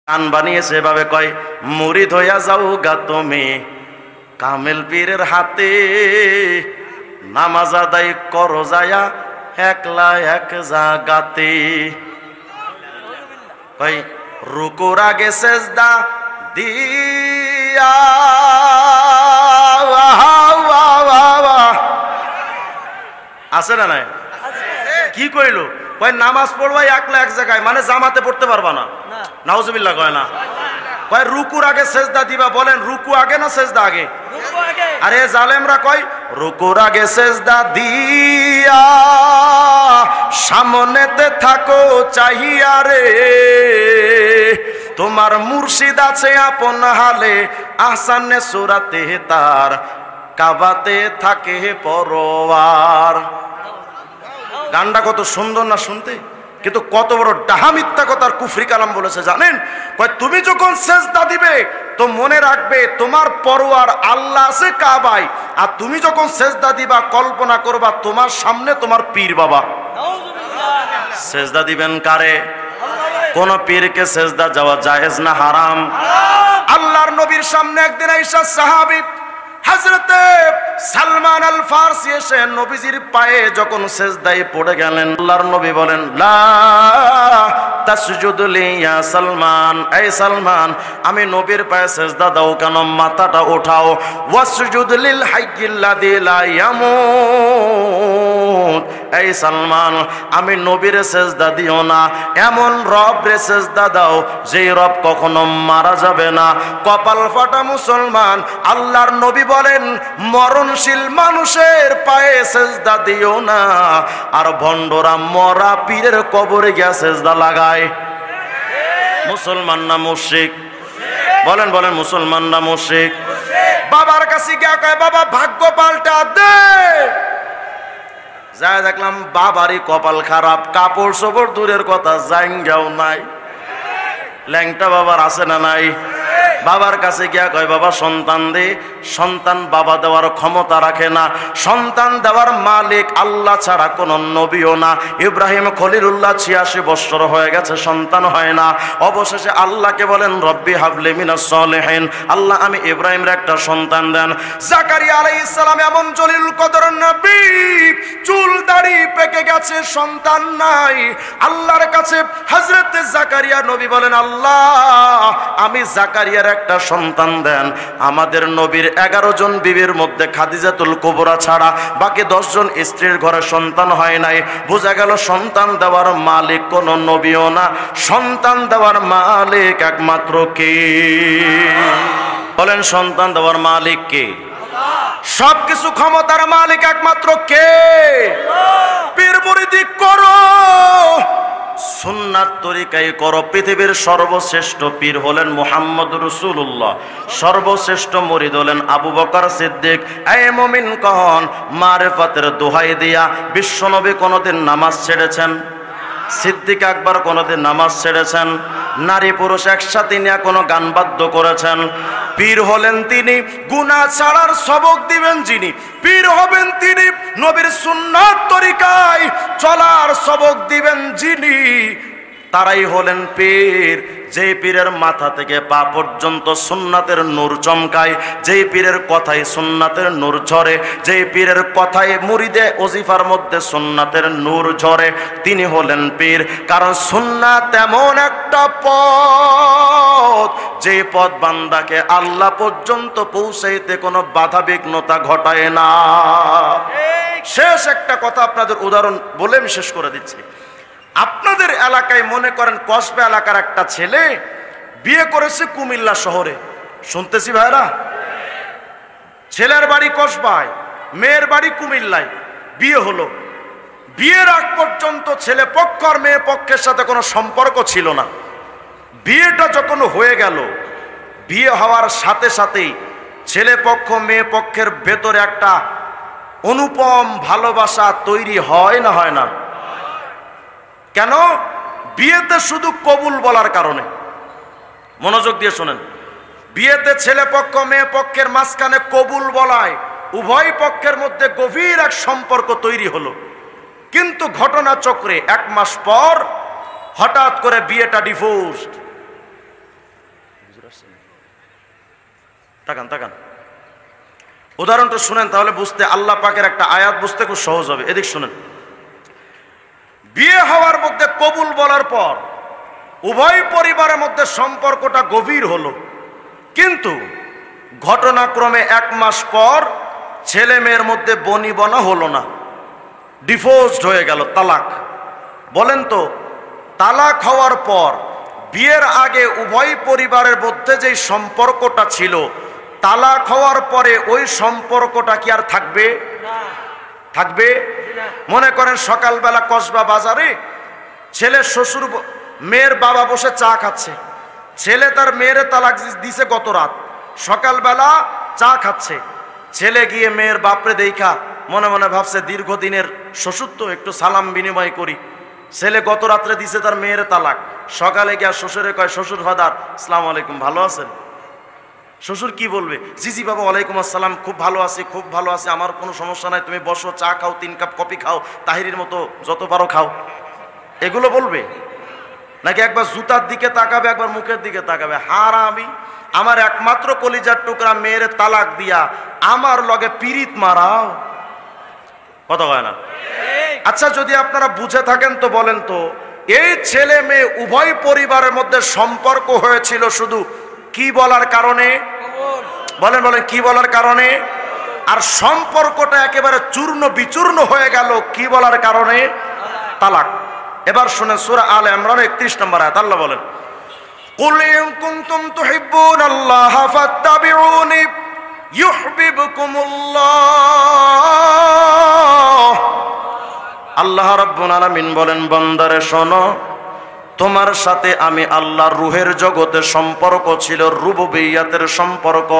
গান বানিয়েছে এভাবে কয়, মুরিদ হইয়া যাও গা তুমি কামেল পীরের হাতে, নামাজ আদায় করো যায়া একলা এক জাগাতে। কই রুকুর আগে সেজদা দিয়া আছে না নাই? কি কইলো? কই নামাজ পড়বা একলা এক জায়গায়, মানে জামাতে পড়তে পারবা না। নাউজুবিল্লাহ কয় না। কয় রুকুর আগে সেজদা দিবা। বলেন রুকু আগে না সেজদা আগে? আরে জালেমরা কয় রুকুর আগে সেজদা দিয়া সামনেতে থাকো চাহিয়া রে, তোমার মুর্শিদ আছে আপন হালে, আহসানে সুরাতে তার কাবাতে থাকে পরওয়ার। গানটা কত সুন্দর না শুনতে, কিন্তু কত বড় ডাহা মিথ্যা কথার কুফরি কালাম বলেছে জানেন? কয় তুমি যখন সেজদা দিবে তো মনে রাখবে তোমার পরওয়ার আল্লাহ আছে কাবায়, আর তুমি যখন সেজদা দিবা কল্পনা করবা তোমার সামনে তোমার পীর বাবা। সেজদা দিবেন কারে? কোন পীরকে সেজদা যাওয়া জায়েজ না হারাম? আল্লাহর নবীর সামনে একদিন আয়েশা সাহাবী হযরতে সালমান আল ফারসি এসে নবীজির পায়ে যখন সেজদায় পড়ে গেলেন, আল্লাহর নবী বলেন লা তাসজুদ লি ইয়া সালমান, এই সালমান আমি নবীর পায়ে সেজদা দাও কেন, মাথাটা উঠাও। ওয়াসজুদ লিল হাইয়্যিল্লাযী লা ইয়ামুত, এই সালমান আমি নবীর সেজদা দিও না, এমন রবরে সেজদা দাও যেই রব কখনো মারা যাবে না। কপাল ফাটা মুসলমান, আল্লাহর নবী বলেন মরণশীল মানুষের পায়ে সেজদা দিও না। আর ভণ্ডরা মরা পীরের কবরে গিয়া সেজদা লাগায়। মুসলমান না মুশরিক? বলেন বলেন মুসলমান না মুশরিক? বাবার কাছে গিয়া কয় বাবা ভাগ্য পাল্টা দে। যা দেখলাম বাবারই কপাল খারাপ, কাপড় চোপড় দূরের কথা জাঙ্গাও নাই। ল্যাংটা বাবার আছে না নাই? বাবার কাছে গিয়া কয় বাবা সন্তান দে। সন্তান বাবা দেওয়ার ক্ষমতা রাখে না, সন্তান দেওয়ার মালিক আল্লাহ ছাড়া কোন নবীও না। ইব্রাহিম খলিলুল্লাহ 86 বছর হয়ে গেছে, সন্তান হয় না। অবশেষে আল্লাহকে বলেন রব্বি হাবলি মিনাস সলিহিন, আল্লাহ আমি ইব্রাহিমের একটা সন্তান দেন। জাকারিয়া আলাইহিস সালাম এমন জলিল কদর নবী, চুল দাড়ি পেকে গেছে, সন্তান নাই। আল্লাহর কাছে হযরতে জাকারিয়া নবী বলেন আল্লাহ আমি জাকারিয়ার একটা সন্তান দেন। আমাদের নবীর 11 জন বিবির মধ্যে খাদিজাতুল কুবরা ছাড়া বাকি 10 জন স্ত্রীর ঘরে সন্তান হয় নাই। বোঝা গেল সন্তান দেওয়ার মালিক কোন নবীও না, সন্তান দেওয়ার মালিক একমাত্র কে? বলেন সন্তান দেওয়ার মালিক কে? সবকিছু ক্ষমতার মালিক একমাত্র কে? পীর মুরিদি করো, সুন্নাত তরিকায় করো। পৃথিবীর সর্বশ্রেষ্ঠ পীর হলেন মুহাম্মদ রাসূলুল্লাহ, সর্বশ্রেষ্ঠ মুরিদ হলেন আবু বকর সিদ্দিক। এই মুমিন কন মারিফাতের দোহাই দিয়া বিশ্বনবী কোনদিন নামাজ ছেড়েছেন? সিদ্দিক আকবর কোনদিন নামাজ ছেড়েছেন? নারী পুরুষ একসাথে নিয়ে কোনো গান বাদ্য করেছেন? পীর হলেন তিনি গুনাহ ছাড়ার সবক দিবেন যিনি, পীর হবেন তিনি নবীর সুন্নাত তরিকায় চলার সবক দিবেন যিনি, তারাই হলেন পীর। যেই পীরের মাথা থেকে পা পর্যন্ত সুন্নাতের নূর চমকায়, যেই পীরের কথায় সুন্নাতের নূর ঝরে, যেই পীরের কথায় মুরিদে ওজিফার মধ্যে সুন্নাতের নূর ঝরে, তিনি হলেন পীর। কারণ সুন্নাত এমন একটা পথ, যে পথ বান্দাকে আল্লাহ পর্যন্ত পৌঁছাইতে কোনো বাধা বিঘ্নতা ঘটায় না। শেষ একটা কথা আপনাদের উদাহরণ বলে আমি শেষ করে দিচ্ছি। আপনাদের এলাকায় মনে করেন কসবা এলাকার একটা ছেলে বিয়ে করেছে কুমিল্লা শহরে, শুনতেছি ভাইরা? ছেলের বাড়ি কসবায়, মেয়ের বাড়ি কুমিল্লায়, বিয়ে হলো। বিয়ের আগ পর্যন্ত ছেলে পক্ষ আর মেয়ে পক্ষের সাথে কোনো সম্পর্ক ছিল না। বিয়েটা যখন হয়ে গেল, বিয়ে হওয়ার সাথে সাথেই ছেলে পক্ষ মেয়ে পক্ষের ভেতরে একটা অনুপম ভালোবাসা তৈরি হয় না হয় না? কেন? বিয়েতে শুধু কবুল বলার কারণে। মনোযোগ দিয়ে শোনেন, বিয়েতে ছেলে পক্ষ মেয়ে পক্ষের মাঝখানে কবুল বলায় উভয় পক্ষের মধ্যে গভীর এক সম্পর্ক তৈরি হলো। কিন্তু ঘটনা চক্রে 1 মাস পর হঠাৎ করে বিয়েটা ডিভোর্সড। তাকান তাকান, উদাহরণটা শুনেন, তাহলে বুঝতে আল্লাহ পাকের একটা আয়াত বুঝতে খুব সহজ হবে। এদিক শুনেন। বিয়ে হওয়ার মধ্যে কবুল বলার পর উভয় পরিবারের মধ্যে সম্পর্কটা গভীর হলো, কিন্তু ঘটনাক্রমে 1 মাস পর ছেলে মেয়ের মধ্যে বনিবনা হলো না, ডিভোর্সড হয়ে গেল, তালাক। বলেন তো, তালাক হওয়ার পর বিয়ের আগে উভয় পরিবারের মধ্যে যেই সম্পর্কটা ছিল, তালাক হওয়ার পরে ওই সম্পর্কটা কি আর থাকবে? থাকবে? মনে করেন সকালবেলা কসবা বাজারে ছেলে শ্বশুর মেয়ের বাবা বসে চা খাচ্ছে, ছেলে তার মেয়ের তালাক দিছে গত রাত, সকালবেলা চা খাচ্ছে, ছেলে গিয়ে মেয়ের বাপরে দেখা মনে মনে ভাবছে দীর্ঘদিনের শ্বশুর তো, একটু সালাম বিনিময় করি। ছেলে গত রাত্রে দিছে তার মেয়ের তালাক, সকালে গিয়া শ্বশুরে কয়, শ্বশুর ফাদার আসসালামু আলাইকুম, ভালো আছেন? শ্বশুর কি বলবে? জি জি বাবা, ওয়ালাইকুম আসসালাম, খুব ভালো আছি, খুব ভালো আছি, আমার কোনো সমস্যা নাই, তুমি বসো, চা খাও, 3 কাপ কফি খাও, তাহিরির মতো যত পারো খাও, এগুলো বলবে? নাকি একবার জুতার দিকে তাকাবে, একবার মুখের দিকে তাকাবে? হারামি, আমার একমাত্র কলিজার টুকরা মেয়ের তালাক দিয়া আমার লগে পিরিত মারাও, কথা কয় না? আচ্ছা, যদি আপনারা বুঝে থাকেন তো বলেন তো, এই ছেলে মেয়ে উভয় পরিবারের মধ্যে সম্পর্ক হয়েছিল শুধু কি বলার কারণে? বলেন বলেন, কি বলার কারণে? আর সম্পর্কটা একেবারে চূর্ণ বিচূর্ণ হয়ে গেল কি বলার কারণে? তালাক। এবার শুনেন সূরা আলে ইমরান 31 নম্বর আয়াত, আল্লাহ বলেন, কুল ইন কুনতুম তুহিব্বুনাল্লাহ ফাত্তাবিউনি ইউহিব্বুকুমুল্লাহ। আল্লাহ রাব্বুল আলামিন বলেন, বান্দারে শোনো, তোমার সাথে আমি আল্লাহর রুহের জগতে সম্পর্ক ছিল, রুবুবিয়্যাতের সম্পর্ক,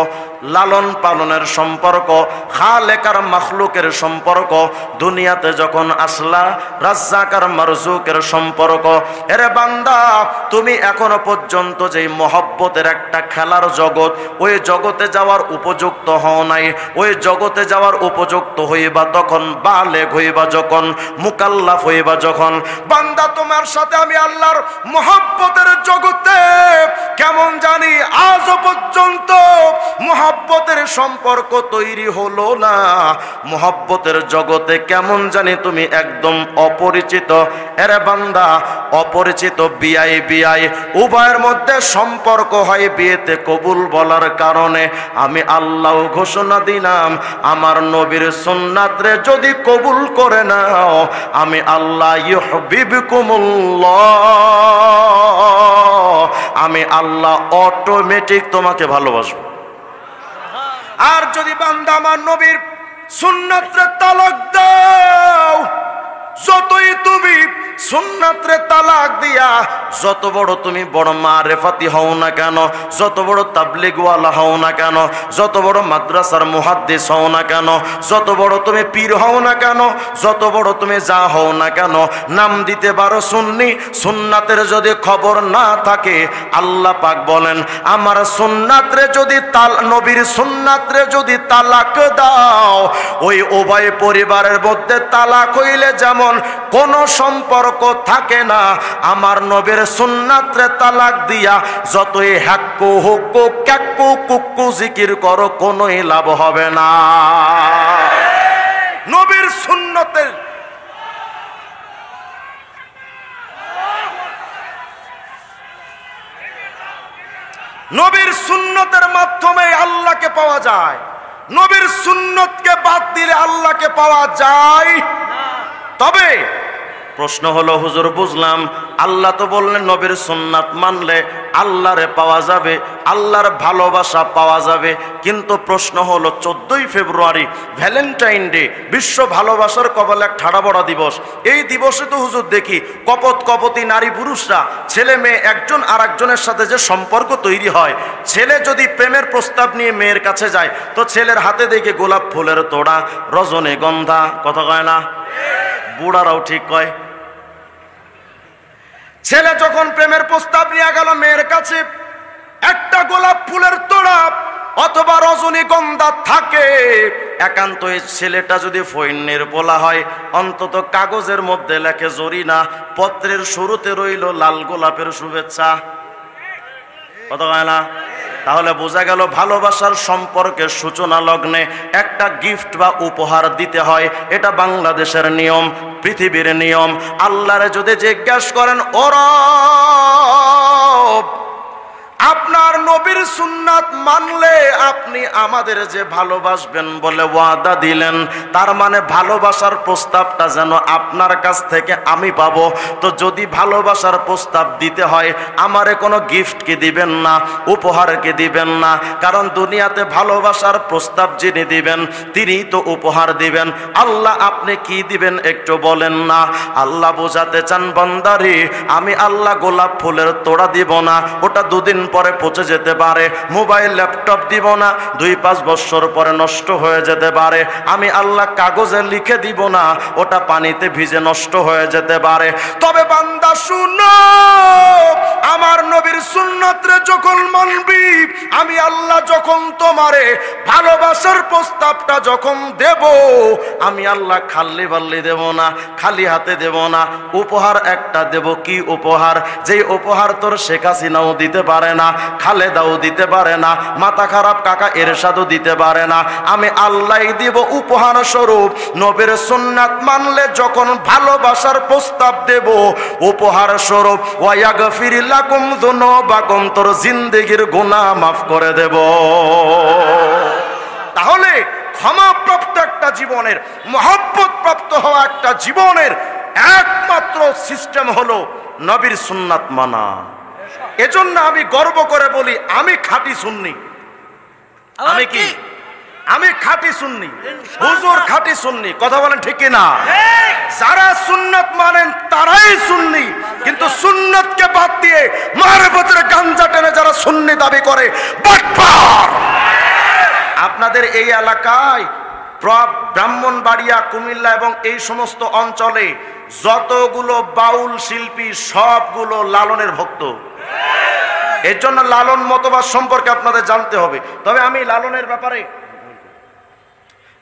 লালন পালনের সম্পর্ক, খালেকার মাখলুকের সম্পর্ক। দুনিয়াতে যখন আসলা, রাজ্জাকার মারজুকের সম্পর্ক। এরে বান্দা, তুমি এখনো পর্যন্ত যেই মহব্বতের একটা খেলার জগৎ, ওই জগতে যাওয়ার উপযুক্ত হও নাই। ওই জগতে যাওয়ার উপযুক্ত হইবা তখন, বালেগ হইবা যখন, মুকাল্লাফ হইবা যখন। বান্দা, তোমার সাথে আমি আল্লাহর মহব্বতের জগতে কেমন জানি আজও পর্যন্ত মহব্বতের সম্পর্ক তৈরি হলো না। মহব্বতের জগতে কেমন জানি তুমি একদম অপরিচিত। এরে বান্দা, অপরিচিত বিয়াই বিয়াই উভয়ের মধ্যে সম্পর্ক হয় বিয়েতে কবুল বলার কারণে। আমি আল্লাহ ঘোষণা দিলাম, আমার নবীর সুন্নাতরে যদি কবুল করে নাও, আমি আল্লাহ ইউহিব্বুকুমুল্লাহ, আমি আল্লাহ অটোমেটিক তোমাকে ভালোবাসবো। আর যদি বান্দা আমার নবীর সুন্নাতরে তালাক দাও, যতই তুমি সুন্নাতরে তালাক দিয়া যত বড় তুমি বড় মারেফাতি হও না কেন, যত বড় তাবলীগওয়ালা হও না কেন, যত বড় মাদ্রাসার মুহাদ্দিস হও না কেন, যত বড় তুমি পীর হও না কেন, যত বড় তুমি যা হও না কেন, নাম দিতে পারো সুন্নি, সুন্নাতের যদি খবর না থাকে, আল্লাহ পাক বলেন, আমার সুন্নাতরে যদি নবীর সুন্নাতরে যদি তালাক দাও, ওই উভয় পরিবারের মধ্যে তালাক হইলে যেমন কোন সম্পর্ক থাকে না, আমার নবীর সুন্নাতরে তালাক দিয়া যতই হাক্কু হুক্কু ক্যাক্কু কুক্কু জিকির করো, কোনোই লাভ হবে না। নবীর সুন্নতের নবীর সুন্নতের মাধ্যমে আল্লাহকে পাওয়া যায়। নবীর সুন্নতকে বাদ দিলে আল্লাহকে পাওয়া যায় না। তবে প্রশ্ন হলো, হুজুর বুঝলাম, আল্লাহ তো বললেন নবীর সুন্নাত মানলে আল্লাহরে পাওয়া যাবে, আল্লাহর ভালোবাসা পাওয়া যাবে, কিন্তু প্রশ্ন হলো 14ই ফেব্রুয়ারি ভ্যালেন্টাইন ডে, বিশ্ব ভালোবাসার কপালে এক ঠাড়া বড়া দিবস। এই দিবসে তো হুজুর দেখি কপতি নারী পুরুষরা, ছেলে মেয়ে একজন আর একজনের সাথে যে সম্পর্ক তৈরি হয়, ছেলে যদি প্রেমের প্রস্তাব নিয়ে মেয়ের কাছে যায় তো ছেলের হাতে দেখে গোলাপ ফুলের তোড়া, রজনীগন্ধা, কথা কয় না? বুড়ারাও ঠিক কয়। ছেলে যখন প্রেমের প্রস্তাব নিয়ে গেল মেয়ের কাছে, একটা গোলাপ ফুলের তোড়া অথবা রজনীগন্ধা থাকে, একান্ত এই ছেলেটা যদি ফইন্নের পোলা হয়, অন্তত কাগজের মধ্যে লেখে জরিনা, পত্রের শুরুতে রইল লাল গোলাপের শুভেচ্ছা, কথা কয় না? তাহলে বোঝা গেল ভালোবাসার সম্পর্কের সূচনা লগ্নে একটা গিফট বা উপহার দিতে হয়। এটা বাংলাদেশের নিয়ম, পৃথিবীর নিয়ম। আল্লাহরে যদি জিজ্ঞাসা করেন, ও রব, আপনার নবীর সুন্নাত মানলে আপনি আমাদের যে ভালোবাসবেন বলে ওয়াদা দিলেন, তার মানে ভালোবাসার প্রস্তাবটা যেন আপনার কাছ থেকে আমি পাবো। তো যদি ভালোবাসার প্রস্তাব দিতে হয়, আমারে কোনো গিফট কি দিবেন না, উপহার কি দিবেন না? কারণ দুনিয়াতে ভালোবাসার প্রস্তাব যিনি দিবেন তিনি তো উপহার দিবেন। আল্লাহ আপনি কি দিবেন একটু বলেন না? আল্লাহ বোঝাতে চান, বান্দারে আমি আল্লাহ গোলাপ ফুলের তোড়া দিব না, ওটা দুদিন পরে পচে যেতে পারে। মোবাইল ল্যাপটপ দিব না, 2-5 বছর পরে নষ্ট হয়ে যেতে পারে। আমি আল্লাহ কাগজে লিখে দিব না, ওটা পানিতে ভিজে নষ্ট হয়ে যেতে পারে। তবে বান্দা শুনো, আমার নবীর সুন্নাতরে যখন মানবি, আমি আল্লাহ যখন তোমারে ভালোবাসার প্রস্তাবটা যখন দেব, আমি আল্লাহ খালি বাল্লি দেব না, খালি হাতে দেব না। উপহার একটা দেব। কি উপহার? যেই উপহার তোর শেখ হাসিনাও দিতে পারে না, খালেদাও দিতে পারে না, মাথা খারাপ কাকা এরশাদও দিতে পারে না। আমি আল্লাহই দিব উপহার স্বরূপ। নবীর সুন্নাত মানলে যখন ভালোবাসার প্রস্তাব দেব, উপহার স্বরূপ ওয়ায়াগফির লাকুম যুনুবাকুম, তোর জিন্দেগির গুনাহ মাফ করে দেব। তাহলে ক্ষমাপ্রাপ্ত একটা জীবনের, মহব্বত প্রাপ্ত হওয়া একটা জীবনের একমাত্র সিস্টেম হলো নবীর সুন্নাত মানা। এজন্য আমি গর্ব করে বলি, আমি খাঁটি সুন্নি। আমি কি? আমি খাঁটি সুন্নি, হুজুর খাঁটি সুন্নি। কথা বলেন ঠিক কি না? যারা সুন্নাত মানেন তারাই সুন্নি, কিন্তু সুন্নাতকে বাদ দিয়ে মারফতের গাঞ্জা টেনে যারা সুন্নি দাবি করে, বাটপার। আপনাদের এই এলাকায় ব্রাহ্মণবাড়িয়া, কুমিল্লা এবং এই সমস্ত অঞ্চলে যতগুলো বাউল শিল্পী সবগুলো লালনের ভক্ত। এর জন্য লালন মতবাদ সম্পর্কে আপনাদের জানতে হবে। তবে আমি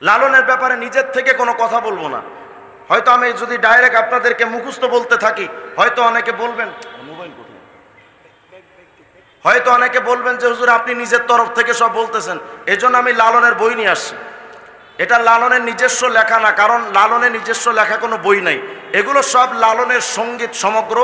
লালনের ব্যাপারে নিজের থেকে কোনো কথা বলবো না। হয়তো আমি যদি ডাইরেক্ট আপনাদেরকে মুখস্থ বলতে থাকি, হয়তো অনেকে বলবেন যে হুজুর আপনি নিজের তরফ থেকে সব বলতেছেন। এজন্য আমি লালনের বই নিয়ে আসছি। এটা লালনের নিজস্ব লেখা না, কারণ লালনের নিজস্ব লেখা কোনো বই নাই। এগুলো সব লালনের সঙ্গীত সমগ্র।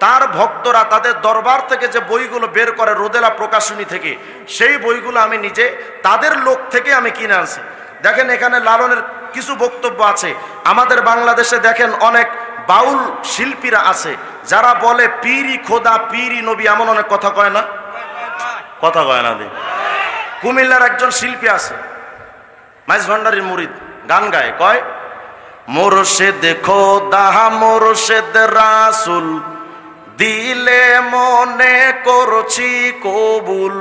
তার ভক্তরা তাদের দরবার থেকে যে বইগুলো বের করে রোদেলা প্রকাশনী থেকে, সেই বইগুলো আমি নিজে তাদের লোক থেকে আমি কিনে আনছি। দেখেন এখানে লালনের কিছু বক্তব্য আছে। আমাদের বাংলাদেশে দেখেন অনেক বাউল শিল্পীরা আছে যারা বলে পীরি খোদা, পীরি নবী, এমন অনেক কথা কয় না? কথা কয় না দি। কুমিল্লার একজন শিল্পী আছে, মাইজ ভান্ডারীর মুরিদ, গান গায়, কয় মোরশেদ খোদা মোরশেদ রাসূল, দিলে মনে করছি কবুল।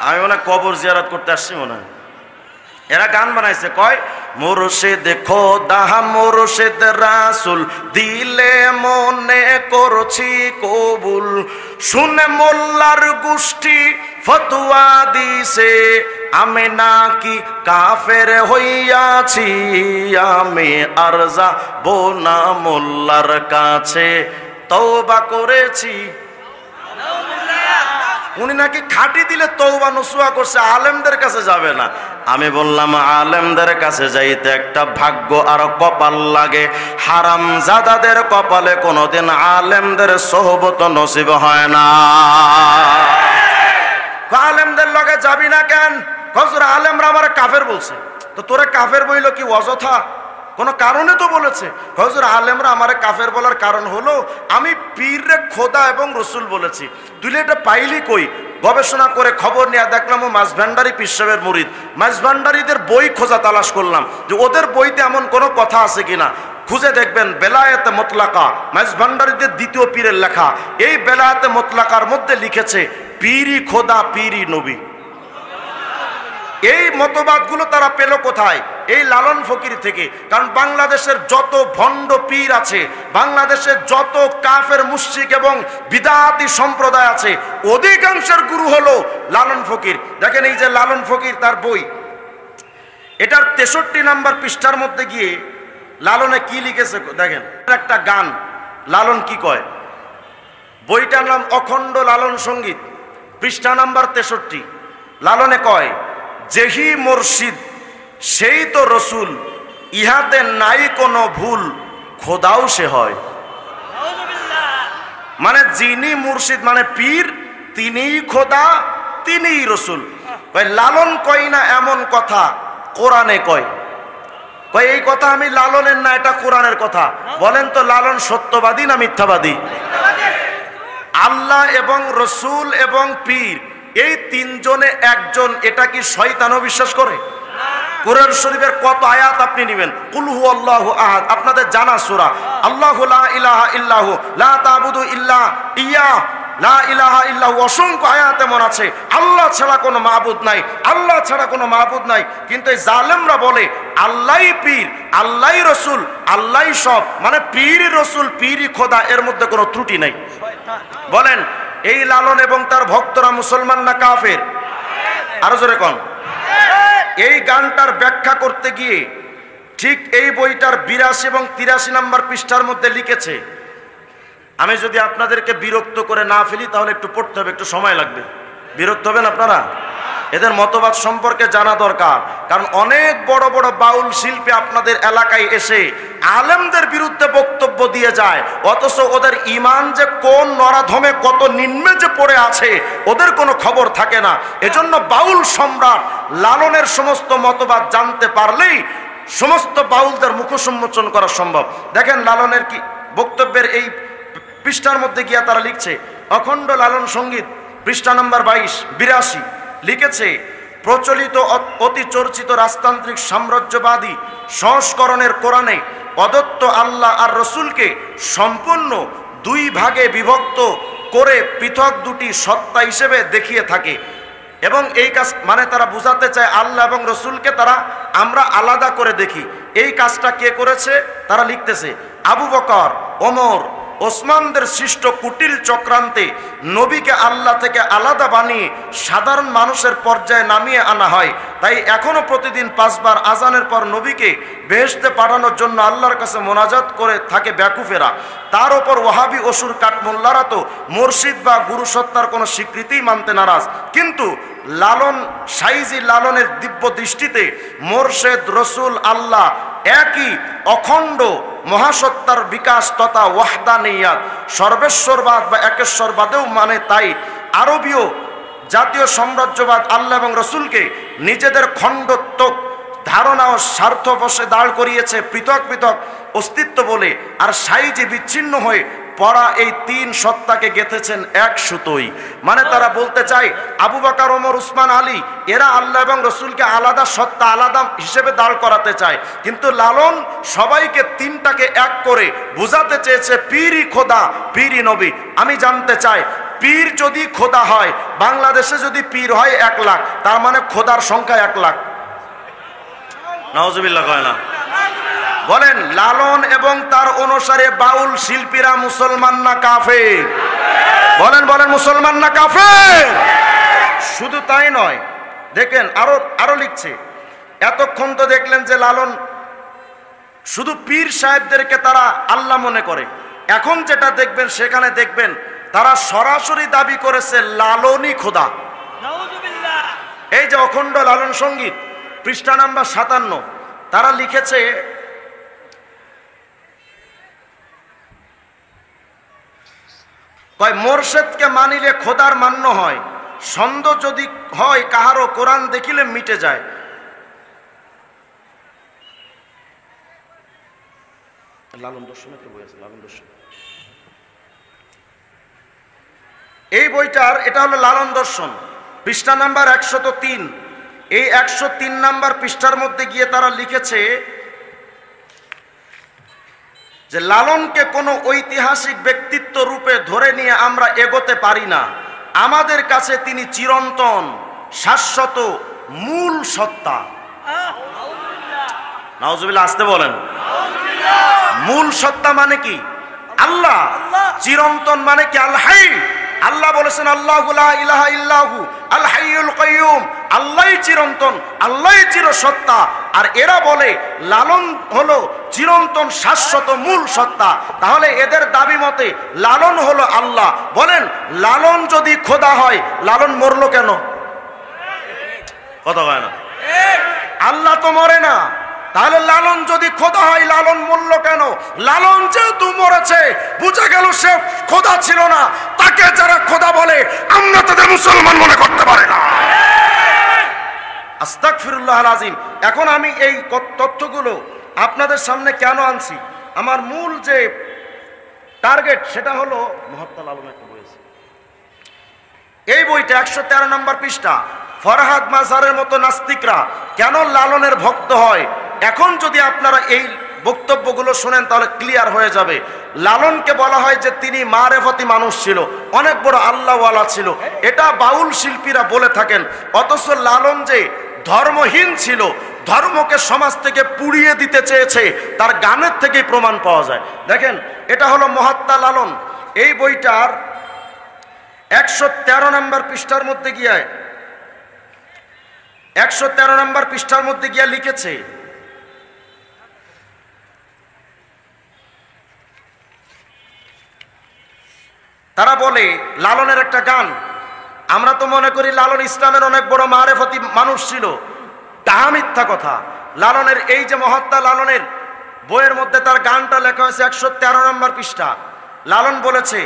আমি মনে হয় কবর জিয়ারত করতে আসছি মনে হয়। এরা গান বানাইছে, কয় মোরশেদ খোদা মোরশেদ রাসূল, দিলে মনে করছি কবুল। শুনে মোল্লার গোষ্ঠী ফতোয়া দিছে, আমি নাকি কাফের হইয়াছি, আমি আর যাব না মোল্লার কাছে, তওবা করেছি। উনি নাকি খাঁটি দিলে তওবা নসুয়া করছে, আলেমদের কাছে যাবে না। আমি বললাম আলেমদের কাছে যাইতে একটা ভাগ্য আর কপাল লাগে। হারামজাদাদের কপালে কোনোদিন আলেমদের সোহবত নসিব হয় না। আলেমদের লগে যাবি না কেন? হুজুর আলেমরা আমার কাফের বলছে। তো তোরে কাফের বইল কি অযথা? কোনো কারণে তো বলেছে। হুজুর আলেমরা আমারে কাফের বলার কারণ হলো আমি পীররে খোদা এবং রসুল বলেছি। তুই এটা পাইলি কই? গবেষণা করে খবর নিয়ে দেখলাম ও মাঝভান্ডারী পীর সাহেবের মুরিদ। মাঝভান্ডারীদের বই খোঁজা তালাশ করলাম যে ওদের বইতে এমন কোনো কথা আছে কিনা। খুঁজে দেখবেন বেলায়েতে মুতলাকা, মাঝভান্ডারীদের দ্বিতীয় পীরের লেখা। এই বেলায়েতে মুতলাকার মধ্যে লিখেছে পীরি খোদা, পীরি নবী। এই মতবাদগুলো তারা পেল কোথায়? এই লালন ফকির থেকে। কারণ বাংলাদেশের যত ভণ্ড পীর আছে, বাংলাদেশের যত কাফের মুশরিক এবং বিদআতি সম্প্রদায় আছে, অধিকাংশের গুরু হলো লালন ফকির। দেখেন এই যে লালন ফকির, তার বই, এটার 63 নম্বর পৃষ্ঠার মধ্যে গিয়ে লালনে কি লিখেছে দেখেন। একটা গান লালন কি কয়, বইটার নাম অখণ্ড লালন সঙ্গীত, পৃষ্ঠা নাম্বার 63। লালনে কয়, যেহি মুর্শিদ সেই তো রসুল, ইহাতে নাই কোনো ভুল, খোদাও সে হয়। মানে যিনি মুর্শিদ মানে পীর, তিনিই খোদা, তিনিই রসুল। লালন কয় না এমন কথা, কোরআনে কয়। এই কথা আমি লালনের না, এটা কোরআনের কথা। বলেন তো লালন সত্যবাদী না মিথ্যাবাদী? আল্লাহ এবং রসুল এবং পীর এই তিনজনে একজন, এটা কি শয়তানও বিশ্বাস করে? কোরআন শরীফের কত আয়াত আপনি নেবেন? কুল হুয়াল্লাহু আহাদ, আপনাদের জানা সূরা। আল্লাহু লা ইলাহা ইল্লাহু লা তা'বুদু ইল্লা ইয়া, লা ইলাহা ইল্লাহু, অসংখ্য আয়াত এমন আছে আল্লাহ ছাড়া কোনো মাবুদ নাই, আল্লাহ ছাড়া কোনো মাবুদ নাই। কিন্তু এই জালেমরা বলে আল্লাহই পীর, আল্লাহই রসুল, আল্লাহই সব, মানে পীর রসুল পীরই খোদা, এর মধ্যে কোনো ত্রুটি নাই। বলেন এই লালন এবং তার ভক্তরা মুসলমান না কাফের? আরো জোরে কোন। এই গানটার ব্যাখ্যা করতে গিয়ে ঠিক এই বইটার 82 এবং 83 নম্বর পৃষ্ঠার মধ্যে লিখেছে, আমি যদি আপনাদেরকে বিরক্ত করে না ফেলি তাহলে একটু পড়তে হবে, একটু সময় লাগবে। বিরক্ত হবেন আপনারা? এদের মতবাদ সম্পর্কে জানা দরকার, কারণ অনেক বড় বড় বাউল শিল্পী আপনাদের এলাকায় এসে আলেমদের বিরুদ্ধে বক্তব্য দিয়ে যায়, অথচ ওদের ইমান যে কোন নরাধমে কত নিম্নে যে পড়ে আছে ওদের কোনো খবর থাকে না। এজন্য বাউল সম্রাট লালনের সমস্ত মতবাদ জানতে পারলেই সমস্ত বাউলদের মুখোন্মোচন করা সম্ভব। দেখেন লালনের কি বক্তব্যের এই পৃষ্ঠার মধ্যে গিয়া তারা লিখছে, অখণ্ড লালন সঙ্গীত পৃষ্ঠা নাম্বার 82 লিখেছে, প্রচলিত অতি চর্চিত রাজতান্ত্রিক সাম্রাজ্যবাদী সংস্করণের কোরআনে অদত্ত আল্লাহ আর রসুলকে সম্পূর্ণ দুই ভাগে বিভক্ত করে পৃথক দুটি সত্তা হিসেবে দেখিয়ে থাকে, এবং এই কাজ মানে তারা বুঝাতে চায় আল্লাহ এবং রসুলকে তারা আমরা আলাদা করে দেখি। এই কাজটা কে করেছে? তারা লিখতেছে, আবু বকর, ওমর, ওসমানদের সৃষ্ট কুটিল চক্রান্তে নবীকে আল্লাহ থেকে আলাদা বানিয়ে সাধারণ মানুষের পর্যায়ে নামিয়ে আনা হয়। তাই এখনো প্রতিদিন 5 বার আজানের পর নবীকে বেহেশতে পাঠানোর জন্য আল্লাহর কাছে মোনাজাত করে থাকে বেকুফেরা। তার ওপর ওয়াহাবি অসুর কাঠমোল্লারা তো মুর্শিদ বা গুরু সত্তার কোনো স্বীকৃতিই মানতে নারাজ। কিন্তু লালন সাইজি লালনের দিব্য দৃষ্টিতে মোর্শেদ, রসুল, আল্লাহ একই অখণ্ড মহাসত্তার বিকাশ তথা ওয়াহদানিয়াত, সর্বেশ্বরবাদ বা একেশ্বরবাদেও মানে। তাই আরবীয় জাতীয় সাম্রাজ্যবাদ আল্লাহ এবং রসুলকে নিজেদের খণ্ডত্বক ধারণা ও স্বার্থ বশে দাঁড় করিয়েছে পৃথক পৃথক অস্তিত্ব বলে, আর সাইজি বিচ্ছিন্ন হয়ে পড়া এই 3 সত্তাকে গেঁথেছেন এক সুতোই। মানে তারা বলতে চায় আবু বকর, ওমর, উসমান, আলী এরা আল্লাহ এবং রসুলকে আলাদা সত্তা, আলাদা হিসেবে দাঁড় করাতে চায়। কিন্তু লালন সবাইকে 3টাকে এক করে বুঝাতে চেয়েছে পীরই খোদা, পীরই নবী। আমি জানতে চাই, পীর যদি খোদা হয়, বাংলাদেশে যদি পীর হয় 1 লাখ, তার মানে খোদার সংখ্যা 1 লাখ। নাউজুবিল্লাহ কয় না? বলেন লালন এবং তার অনুসারে বাউল শিল্পীরা মুসলমান না কাফের? বলেন বলেন, মুসলমান না কাফের? শুধু তাই নয়, দেখেন আরো লিখছে, এতক্ষণ তো দেখলেন যে লালন শুধু পীর সাহেবদেরকে তারা আল্লাহ মনে করে, এখন যেটা দেখবেন সেখানে দেখবেন তারা সরাসরি দাবি করেছে লালনই খোদা। এই যে অখণ্ড লালন সঙ্গীত পৃষ্ঠা নাম্বার 57, তারা লিখেছে, মোর্শেদকে মানিলে খোদার মান্য হয়, সন্দেহ যদি হয় কাহারও কোরআন দেখিলে মিটে যায়। লালন দর্শন একটা বই আছে, লালন দর্শন, এই বইটার এটা হলো লালন দর্শন পৃষ্ঠা নাম্বার 103। এই 103 নাম্বার পৃষ্ঠার মধ্যে গিয়ে তারা লিখেছে যে লালনকে কোনো ঐতিহাসিক ব্যক্তিত্ব রূপে ধরে নিয়ে আমরা এগোতে পারি না। আমাদের কাছে তিনি চিরন্তন, শাশ্বত, মূল সত্তা। নাউজুবিল্লাহ, আসতে বলেন। মূল সত্তা মানে কি? আল্লাহ। চিরন্তন মানে কি? আল হাই। আল্লাহ বলেছেন আল্লাহু লা ইলাহা ইল্লাহু আল হাইয়ুল কাইয়ুম, আল্লাহই চিরন্তন, আল্লাহই চিরসত্তা, আর এরা বলে লালন হলো চিরন্তন শাশ্বত মূল সত্তা। তাহলে এদের দাবি মতে লালন হলো আল্লাহ। বলেন লালন যদি খোদা হয় লালন মরলো কেন? কথা হয় না, আল্লাহ তো মরে না, তাহলে লালন যদি খোদা হয় লালন মরল কেন? লালন যেহেতু মরেছে বুঝা গেল সে খোদা ছিল না। তাকে যারা খোদা বলে আমরা তাদের মুসলমান মনে করতে পারি না। আস্তাগফিরুল্লাহ আল-আযীম। এখন আমি এই তথ্যগুলো আপনাদের সামনে কেন আনছি? আমার মূল যে টার্গেট সেটা হলো মহাত্মা লালন একটা বই আছে, এই বইটা 113 নম্বর পৃষ্ঠা। ফরহাদ মাজারের মতো নাস্তিকরা কেন লালনের ভক্ত হয়? এখন যদি আপনারা এই বক্তব্যগুলো শোনেন তাহলে ক্লিয়ার হয়ে যাবে। লালনকে বলা হয় যে তিনি মারেফতি মানুষ ছিল, অনেক বড় আল্লাহওয়ালা ছিল, এটা বাউল শিল্পীরা বলে থাকেন। অথচ লালন যে ধর্মহীন ছিল, ধর্মকে সমাজ থেকে পুড়িয়ে দিতে চেয়েছে, তার গানের থেকেই প্রমাণ পাওয়া যায়। দেখেন এটা হলো মহাত্মা লালন। এই বইটার 113 নম্বর পৃষ্ঠার মধ্যে গিয়ে 113 নম্বর পৃষ্ঠার মধ্যে গিয়ে লিখেছে, তারা বলে লালনের একটা গান, আমরা তো মনে করি লালন ইসলামের অনেক বড় মারেফতি মানুষ ছিল, তাহা মিথ্যা কথা। লালনের এই যে মহাত্মা লালনের বইয়ের মধ্যে তার গানটা লেখা হয়েছে 113 নম্বর পৃষ্ঠা। লালন বলেছে,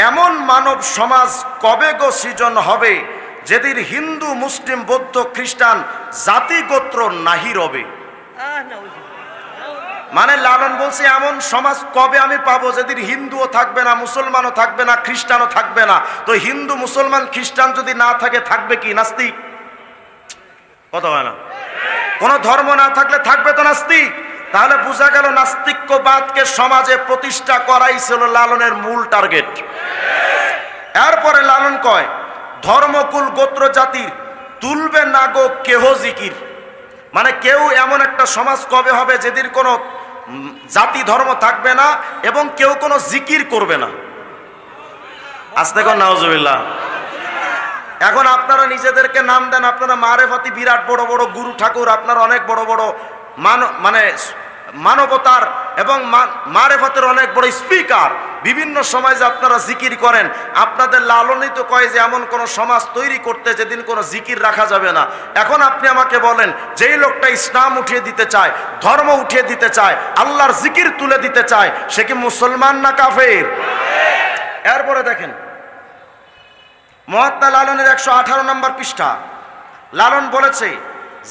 এমন মানব সমাজ কবে গো সৃজন হবে যেদিন হিন্দু মুসলিম বৌদ্ধ খ্রিস্টান জাতি গোত্র নাহি রবে। মানে লালন বলছে এমন সমাজ কবে আমি পাবো যেদিন হিন্দুও থাকবে না, মুসলমানও থাকবে না, খ্রিস্টানও থাকবে না। তো হিন্দু মুসলমান খ্রিস্টান যদি না থাকে থাকবে কি? নাস্তিক। কথা হয় না, কোন ধর্ম না থাকলে থাকবে তো নাস্তিক। তাহলে বোঝা গেল নাস্তিক্যবাদকে সমাজে প্রতিষ্ঠা করাই ছিল লালনের মূল টার্গেট। এরপরে লালন কয়, ধর্মকুল গোত্র জাতির তুলবে না গো কেহ জিকির। মানে কেউ এমন একটা সমাজ কবে হবে যেদিন কোনো জাতি ধর্ম থাকবে না এবং কেউ কোনো জিকির করবে না। আস্তে কোন নাউজুবিল্লাহ। এখন আপনারা নিজেদেরকে নাম দেন, আপনারা মারেফতি বিরাট বড় বড় গুরু ঠাকুর, আপনারা অনেক বড় বড় মানে মানবতার এবং মারেফতের অনেক বড় স্পিকার, বিভিন্ন সমাজে আপনারা জিকির করেন। আপনাদের লালনই তো কয় যে এমন কোন সমাজ তৈরি করতে যেদিন কোনো জিকির রাখা যাবে না। এখন আপনি আমাকে বলেন, যেই লোকটা ইসলাম উঠিয়ে দিতে চায়, ধর্ম উঠিয়ে দিতে চায়, আল্লাহর জিকির তুলে দিতে চায়, সে কি মুসলমান না কাফের? এরপরে দেখেন মহাত্মা লালনের 118 নম্বর পৃষ্ঠা। লালন বলেছে,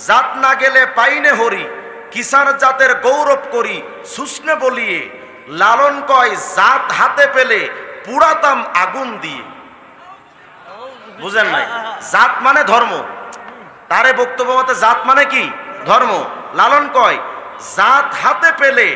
জাত না গেলে পাইনে হরি, কিসার জাতের গৌরব করি সুস্নে বলিয়ে। লালন কয়, জাত হাতে পেলে পুরাতাম আগুন দিয়ে। বুঝেন নাই? জাত মানে ধর্ম, তারে বক্তব্য মতে জাত মানে কি? ধর্ম। লালন কয়, জাত হাতে পেলে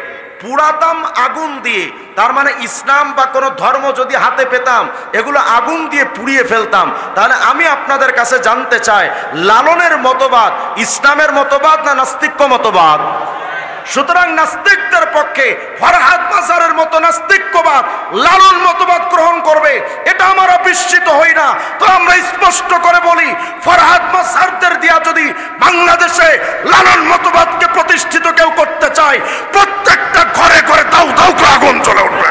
পুরাতাম আগুন দিয়ে। তার মানে ইসলাম বা কোনো ধর্ম যদি হাতে পেতাম এগুলো আগুন দিয়ে পুড়িয়ে ফেলতাম। তাহলে আমি আপনাদের কাছে জানতে চাই, লালনের মতবাদ ইসলামের মতবাদ না নাস্তিক্য মতবাদ? সুতরাং নাস্তিকদের পক্ষে ফরহাদ মাজারের মতো নাস্তিক্যবাদ লালন মতবাদ গ্রহণ করবে, এটা আমরা বিস্মিত হই না। তো আমরা স্পষ্ট করে বলি, ফরহাদ মাজারদের দিয়া যদি বাংলাদেশে লালন মতবাদকে প্রতিষ্ঠিত কেউ করতে চায়, প্রত্যেকটা ঘরে ঘরে দাউ দাউ করে আগুন জ্বলে উঠবে।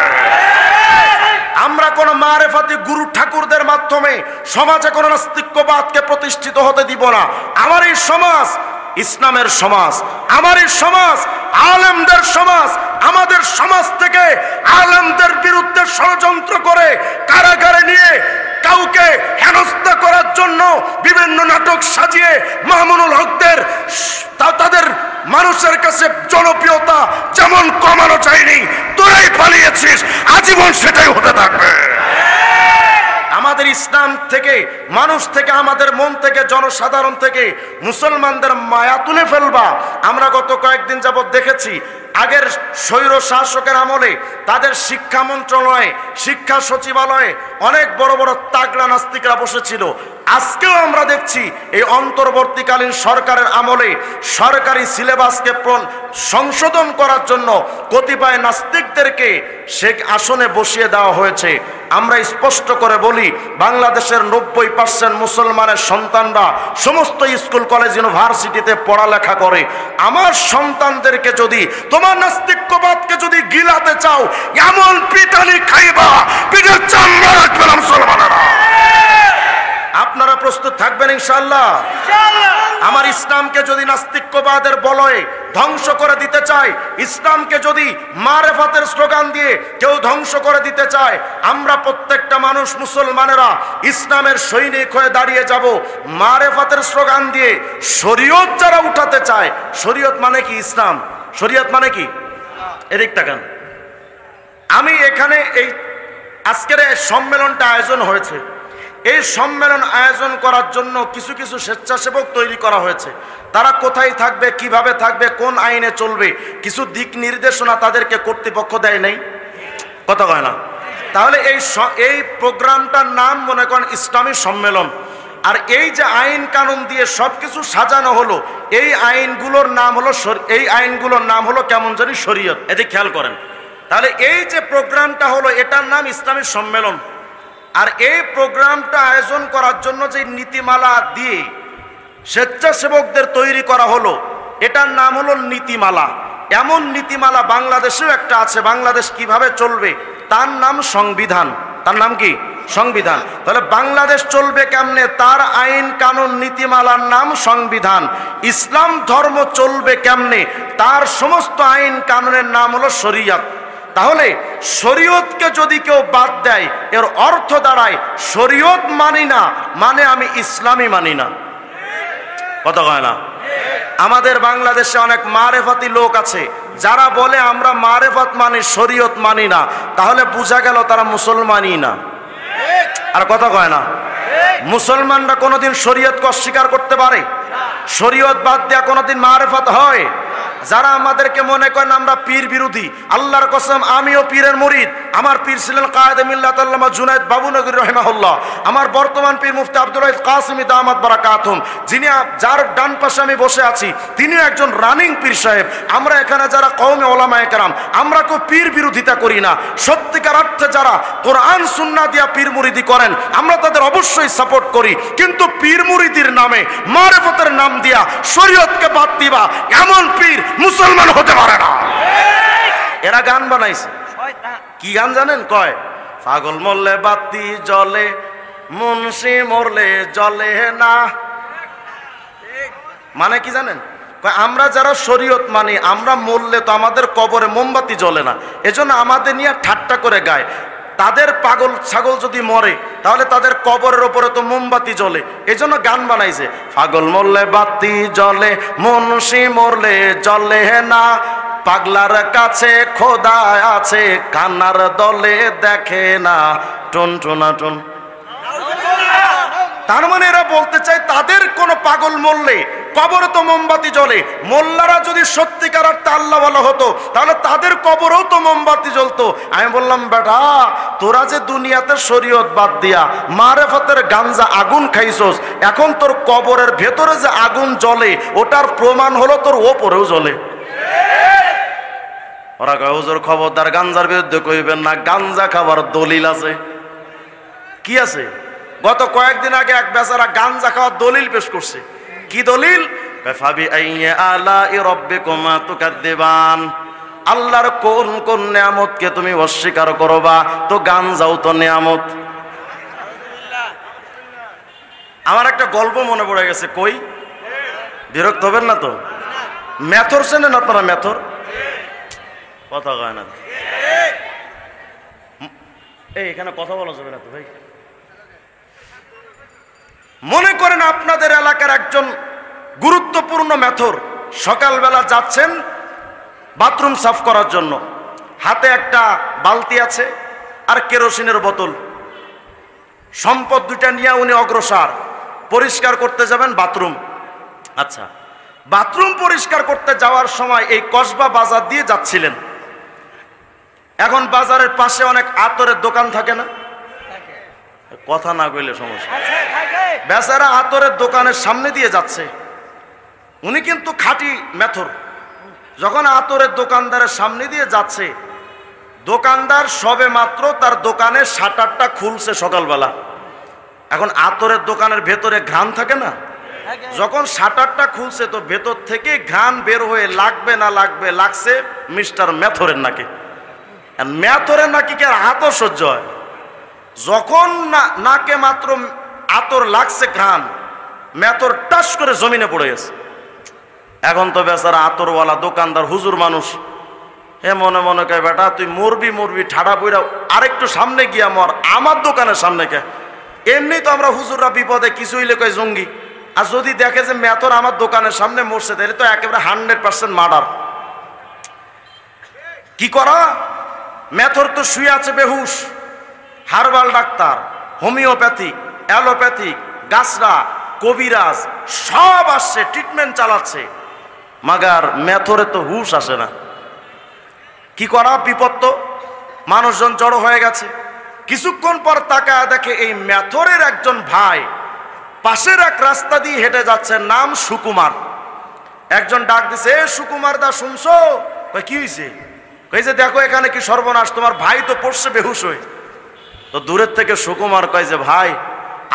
আমরা কোন মারেফাতি গুরু ঠাকুরদের মাধ্যমে সমাজে কোন নাস্তিক্যবাদকে প্রতিষ্ঠিত হতে দিব না। আমার এই সমাজ ইসলামের সমাজ, আমার এই সমাজ আলেমদের সমাজ। আমাদের সমাজ থেকে আলেমদের বিরুদ্ধে ষড়যন্ত্র করে কারাগারে নিয়ে কাউকে হেনস্থা করার জন্য বিভিন্ন নাটক সাজিয়ে মামুনুল হকদের তাদের মানুষের কাছে জনপ্রিয়তা যেমন কমানো চাইনি, তোরাই পালিয়েছিস, আজীবন সেটাই হতে থাকবে। আমাদের ইসলাম থেকে, মানুষ থেকে, আমাদের মন থেকে, জনসাধারণ থেকে মুসলমানদের মায়া তুলে ফেলবা। আমরা গত কয়েকদিন যাবৎ দেখেছি, আগের স্বৈর শাসকের আমলে তাদের শিক্ষা মন্ত্রণালয়ে, শিক্ষা সচিবালয়ে অনেক বড় বড় তাগড়া নাস্তিকরা বসেছিল। আজকেও আমরা দেখছি এই অন্তর্বর্তীকালীন সরকারের আমলে সরকারি সিলেবাসকে সংশোধন করার জন্য কতিপয় নাস্তিকদেরকে সে আসনে বসিয়ে দেওয়া হয়েছে। আমরা স্পষ্ট করে বলি, বাংলাদেশের 90% মুসলমানের সন্তানরা সমস্ত স্কুল কলেজ ইউনিভার্সিটিতে পড়ালেখা করে। আমার সন্তানদেরকে যদি তোমার নাস্তিক্যবাদকে যদি গিলাতে চাও, এমন পিটানি খাইবা পিঠের চামড়া রাখবে না মুসলমানেরা। আপনারা প্রস্তুত থাকবেন ইনশাআল্লাহ? আমার ইসলামকে যদি নাস্তিক্যবাদের বলয়ে ধ্বংস করে দিতে চায়, ইসলামকে যদি মারেফাতের স্লোগান দিয়ে কেউ ধ্বংস করে দিতে চায়, আমরা প্রত্যেকটা মানুষ মুসলমানেরা ইসলামের সৈনিক হয়ে দাঁড়িয়ে যাব। মারেফাতের স্লোগান দিয়ে শরীয়ত যারা উঠাতে চায়, শরীয়ত মানে কি? ইসলাম। শরীয়ত মানে কি? এদিক তাকান। আমি এখানে এই আজকের এই সম্মেলনটা আয়োজন হয়েছে, এই সম্মেলন আয়োজন করার জন্য কিছু কিছু স্বেচ্ছাসেবক তৈরি করা হয়েছে। তারা কোথায় থাকবে, কিভাবে থাকবে, কোন আইনে চলবে, কিছু দিক নির্দেশনা তাদেরকে কর্তৃপক্ষ দেয় নাই। কথা কয় না? তাহলে এই প্রোগ্রামটার নাম মনে করেন ইসলামী সম্মেলন। আর এই যে আইন কানুন দিয়ে সবকিছু সাজানো হলো, এই আইনগুলোর নাম হলো কেমন জানি শরীয়ত। এদিকে খেয়াল করেন। তাহলে এই যে প্রোগ্রামটা হলো, এটার নাম ইসলামী সম্মেলন। আর এই প্রোগ্রামটা আয়োজন করার জন্য যে নীতিমালা দিয়ে স্বেচ্ছাসেবকদের তৈরি করা হলো, এটার নাম হলো নীতিমালা। এমন নীতিমালা বাংলাদেশেও একটা আছে। বাংলাদেশ কিভাবে চলবে তার নাম সংবিধান। তার নাম কি? সংবিধান। তাহলে বাংলাদেশ চলবে কেমনে, তার আইন কানুন নীতিমালার নাম সংবিধান। ইসলাম ধর্ম চলবে কেমনে, তার সমস্ত আইন কানুনের নাম হলো শরীয়ত। তাহলে শরীয়তকে যদি কেউ বাদ দেয়, এর অর্থ দাঁড়ায় শরীয়ত মানি না মানে আমি ইসলামই মানি না। কথা কয় না? আমাদের বাংলাদেশে অনেক মারেফাতি লোক আছে যারা বলে আমরা মারেফাত মানি, শরীয়ত মানি না। তাহলে বোঝা গেল তারা মুসলমানই না। আর কথা কয় না? মুসলমানরা কোনোদিন শরীয়তকে অস্বীকার করতে পারে? শরীয়ত বাদ দেয়া কোনোদিন মারেফাত হয়? যারা আমাদেরকে মনে করেন আমরা পীর বিরোধী, আল্লাহর কসম আমিও পীরের মুরিদ। আমার পীর ছিলেন কায়েদে মিল্লাত আল্লামা জুনায়েদ বাবুনগরী রাহিমাহুল্লাহ। আমার বর্তমান পীর মুফতি আব্দুল ওয়াহিদ কাসিমি দামাত বারাকাতুহুম, যার ডান পাশে আমি বসে আছি, তিনিও একজন রানিং পীর সাহেব। আমরা এখানে যারা কওমে ওলামায়ে কেরাম, আমরা কেউ পীর বিরোধিতা করি না। সত্যিকার অর্থে যারা কোরআন সুন্নাহ দিয়া পীর মুরিদি করেন, আমরা তাদের অবশ্যই সাপোর্ট করি। কিন্তু পীর মুরিদির নামে, মারেফতের নাম দিয়া শরীয়তকে বাদ দিবা, এমন পীর মুসলমান হতে পারে না। এরা গান বানাইছে। কি গান জানেন? কয় পাগল মরলে বাতি জ্বলে, মুন্সি মরলে জ্বলে না। মানে কি জানেন? আমরা যারা শরীয়ত মানি, আমরা মরলে তো আমাদের কবরে মোমবাতি জ্বলে না, এজন্য আমাদের নিয়ে ঠাট্টা করে গায়। তাদের পাগল ছাগল যদি মরে, তাহলে তাদের কবরের ওপরে তো মোমবাতি জ্বলে, এজন্য গান বানাইছে। পাগল মরলে বাতি জ্বলে, মুন্সি মরলে জ্বলে না। পাগলার কাছে খোদা আছে, কান্নার দলে দেখে না। টুন টুনা টুন। তার মানে এরা বলতে চায় তাদের কোন পাগল মরলে কবরে তো মোমবাতি জ্বলে। মোল্লারা যদি সত্যিকার অর্থে আল্লাহওয়ালা হতো, তাহলে তাদের কবরেও তো মোমবাতি জ্বলতো। আমি বললাম, বেটা তোরা যে দুনিয়াতে শরীয়ত বাদ দিয়া মারেফতের গাঞ্জা আগুন খাইছস, এখন তোর কবরের ভেতরে যে আগুন জ্বলে, ওটার প্রমাণ হলো তোর ওপরেও জ্বলে। ওরা কয় হুজুর খবরদার গাঞ্জার বিরুদ্ধে কইবেন না, গাঞ্জা খাবার দলিল আছে। কি আছে? গত কয়েকদিন আগে এক বেচারা গাঞ্জা খাওয়ার দলিল পেশ করছে। কি দলিল? ফাবি আইয়ি আলাই রাব্বিকুমা তুকাদ্দিবান। আল্লাহর কোন কোন নিয়ামতকে তুমি অস্বীকার করবা? তো গাঞ্জাও তো নিয়ামত। আমার একটা গল্প মনে পড়ে গেছে। কই, বিরক্ত হবেন না তো? মেথর চেনেন আপনারা? মেথর কথা কয় না। এই এখানে কথা বলা যাবে না তো ভাই। মনে করেন আপনাদের এলাকার একজন গুরুত্বপূর্ণ মেথর সকালবেলা যাচ্ছেন বাথরুম সাফ করার জন্য, হাতে একটা বালতি আছে আর কেরোসিনের বোতল। সম্পদ দুইটা নিয়ে উনি অগ্রসর পরিষ্কার করতে যাবেন বাথরুম। আচ্ছা, বাথরুম পরিষ্কার করতে যাওয়ার সময় এই কসবা বাজার দিয়ে যাচ্ছিলেন। এখন বাজারের পাশে অনেক আতরের দোকান থাকে না? কথা না কইলে সমস্যা। বেচারা আতরের দোকানের সামনে দিয়ে যাচ্ছে, উনি কিন্তু খাঁটি মেথর। যখন আতরের দোকানদারের সামনে দিয়ে যাচ্ছে, দোকানদার সবে মাত্র তার দোকানের শাটারটা খুলছে সকালবেলা। এখন আতরের দোকানের ভেতরে ঘ্রাণ থাকে না, যখন শাটারটা খুলছে তো ভেতর থেকে ঘ্রাণ বের হয়ে লাগবে না লাগবে, লাগছে মিস্টার মেথরের নাকি। মেথরের নাকি কি আর আতর সহ্য হয়? যখন নাকে মাত্র আতর লাগছে ঘ্রাণ, মেথর টাস করে জমিনে পড়ে গেছে। এখন তো বেচারা আতরওয়ালা দোকানদার হুজুর মানুষ, হে মনে মনে কয় বেটা তুই মরবি ঠাডা বইরা আরেকটু সামনে গিয়া মর, আমার দোকানের সামনে কে। এমনি তো আমরা হুজুররা বিপদে কিছু হইলে কয় জঙ্গি, আর যদি দেখে যে মেথর আমার দোকানের সামনে মরছে তাহলে তো একেবারে 100% মার্ডার। কি করা? মেথর তো শুয়ে আছে বেহুশ, হার্বাল ডাক্তার, হোমিওপ্যাথিক, অ্যালোপ্যাথিক, গাছরা, কবিরাজ সব আসছে, ট্রিটমেন্ট চালাচ্ছে, মাগার মেথরে তো হুশ আসে না। কি করা? বিপদ তো, মানুষজন জড়ো হয়ে গেছে। কিছুক্ষণ পর তাকায় দেখে এই মেথরের একজন ভাই পাশের এক রাস্তা দিয়ে হেঁটে যাচ্ছে, নাম সুকুমার। একজন ডাক দিছে, এ সুকুমার দা শুনছো? কি হয়েছে? কই যে দেখো এখানে কি সর্বনাশ, তোমার ভাই তো পড়ছে বেহুশ হয়ে। তো দূরের থেকে সুকুমার কয় যে ভাই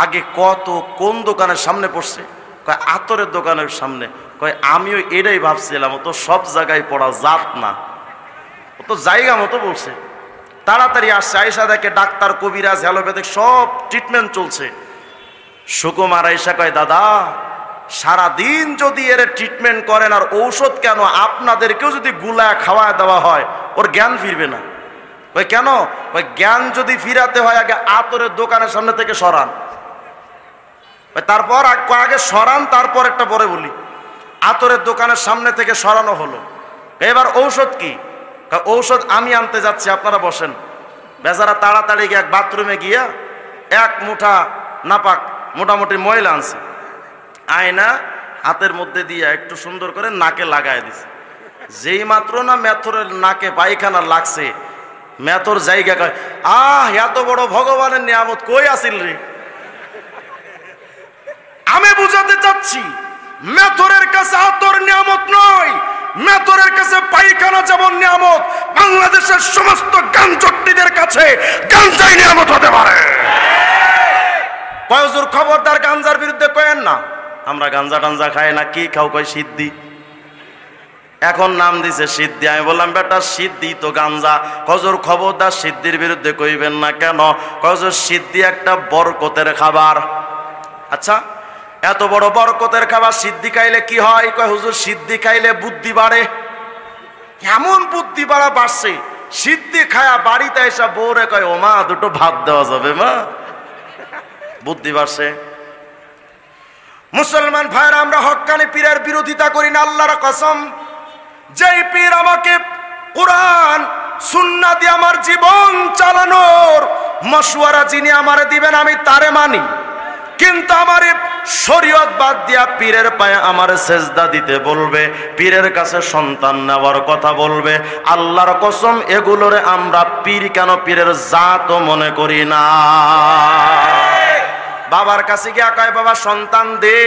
আগে কত কোন দোকানের সামনে পড়ছে? কয় আতরের দোকানের সামনে। কয় আমিও এটাই ভাবছিলাম, ও তো সব জায়গায় পড়া জাত না, ও তো জায়গা মতো বলছে। তাড়াতাড়ি আসছে, আয়সা দেখে ডাক্তার, কবিরাজ, অ্যালোপ্যাথিক সব ট্রিটমেন্ট চলছে। সুকুমার আয়সা কয় দাদা সারাদিন যদি এর ট্রিটমেন্ট করেন আর ঔষধ কেন আপনাদেরকেও যদি গুলা খাওয়া দেওয়া হয় ওর জ্ঞান ফিরবে না। ওই কেন? ওই জ্ঞান যদি ফিরাতে হয় আগে আতরের দোকানের সামনে থেকে সরান। তারপর আগে সরান, তারপর একটা পরে বলি। আতরের দোকানের সামনে থেকে সরানো হলো, এবার ঔষধ কি? ঔষধ আমি আনতে যাচ্ছি, আপনারা বসেন। বেচারা তাড়াতাড়ি গিয়ে এক বাথরুমে গিয়া এক মুঠা নাপাক মোটামুটি ময়লা আনছে, আয়না হাতের মধ্যে দিয়ে একটু সুন্দর করে নাকে লাগায় দিছে। যেই মাত্র না মেথরের নাকে পায়খানা লাগছে, মেথর জায়গা কয় এত বড় ভগবানের নিয়ামত কই আসিল রে। আমি বুঝাতে চাচ্ছি মেথরের কাছে আতর নিয়ামত নয়, মেথরের কাছে পায়খানা যেমন নিয়ামত, বাংলাদেশের সমস্ত গাঞ্জট্টিদের কাছে গাঞ্জাই নিয়ামত হতে পারে। কয়জোর খবরদার গাঞ্জার বিরুদ্ধে কয়েন না, আমরা গাঞ্জা টাঞ্জা খাই না। কি খাও? কয় সিদ্ধি। এখন নাম দিছে সিদ্ধি। আমি বললাম বেটা সিদ্ধি তো গাঞ্জা। কজোর খবরদার সিদ্ধির বিরুদ্ধে কইবেন না। কেন? কজোর সিদ্ধি একটা বরকতের খাবার। আচ্ছা এত বড় বরকতের খাবার সিদ্ধি খাইলে কি হয়? কয় হুজুর সিদ্ধি খাইলে বুদ্ধি বাড়ে। কেমন বুদ্ধি বাড়া বাড়ছে? সিদ্ধি খায়া বাড়িতে এসে বউরে কয় ও মা দুটো ভাত দেওয়া যাবে মা, বুদ্ধি বাড়ছে। মুসলমান ভাইরা আমরা হক্কানি পীরের বিরোধিতা করি না, আল্লাহর কসম। যেই পীর আমাকে কোরআন সুন্নাহ দিয়ে আমার জীবন চালানোর মশওয়ারা যিনি আমারে দিবেন আমি তারে মানি, কিন্তু আমার শরীয়ত বাদ দিয়া পীরের পায়ে আমার সেজদা দিতে বলবে, পীরের কাছে সন্তান নেওয়ার কথা বলবে, আল্লাহর কসম এগুলোরে আমরা পীর কেন পীরের জাতও মনে করি না। বাবার কাছে গিয়া কয় বাবা সন্তান দে,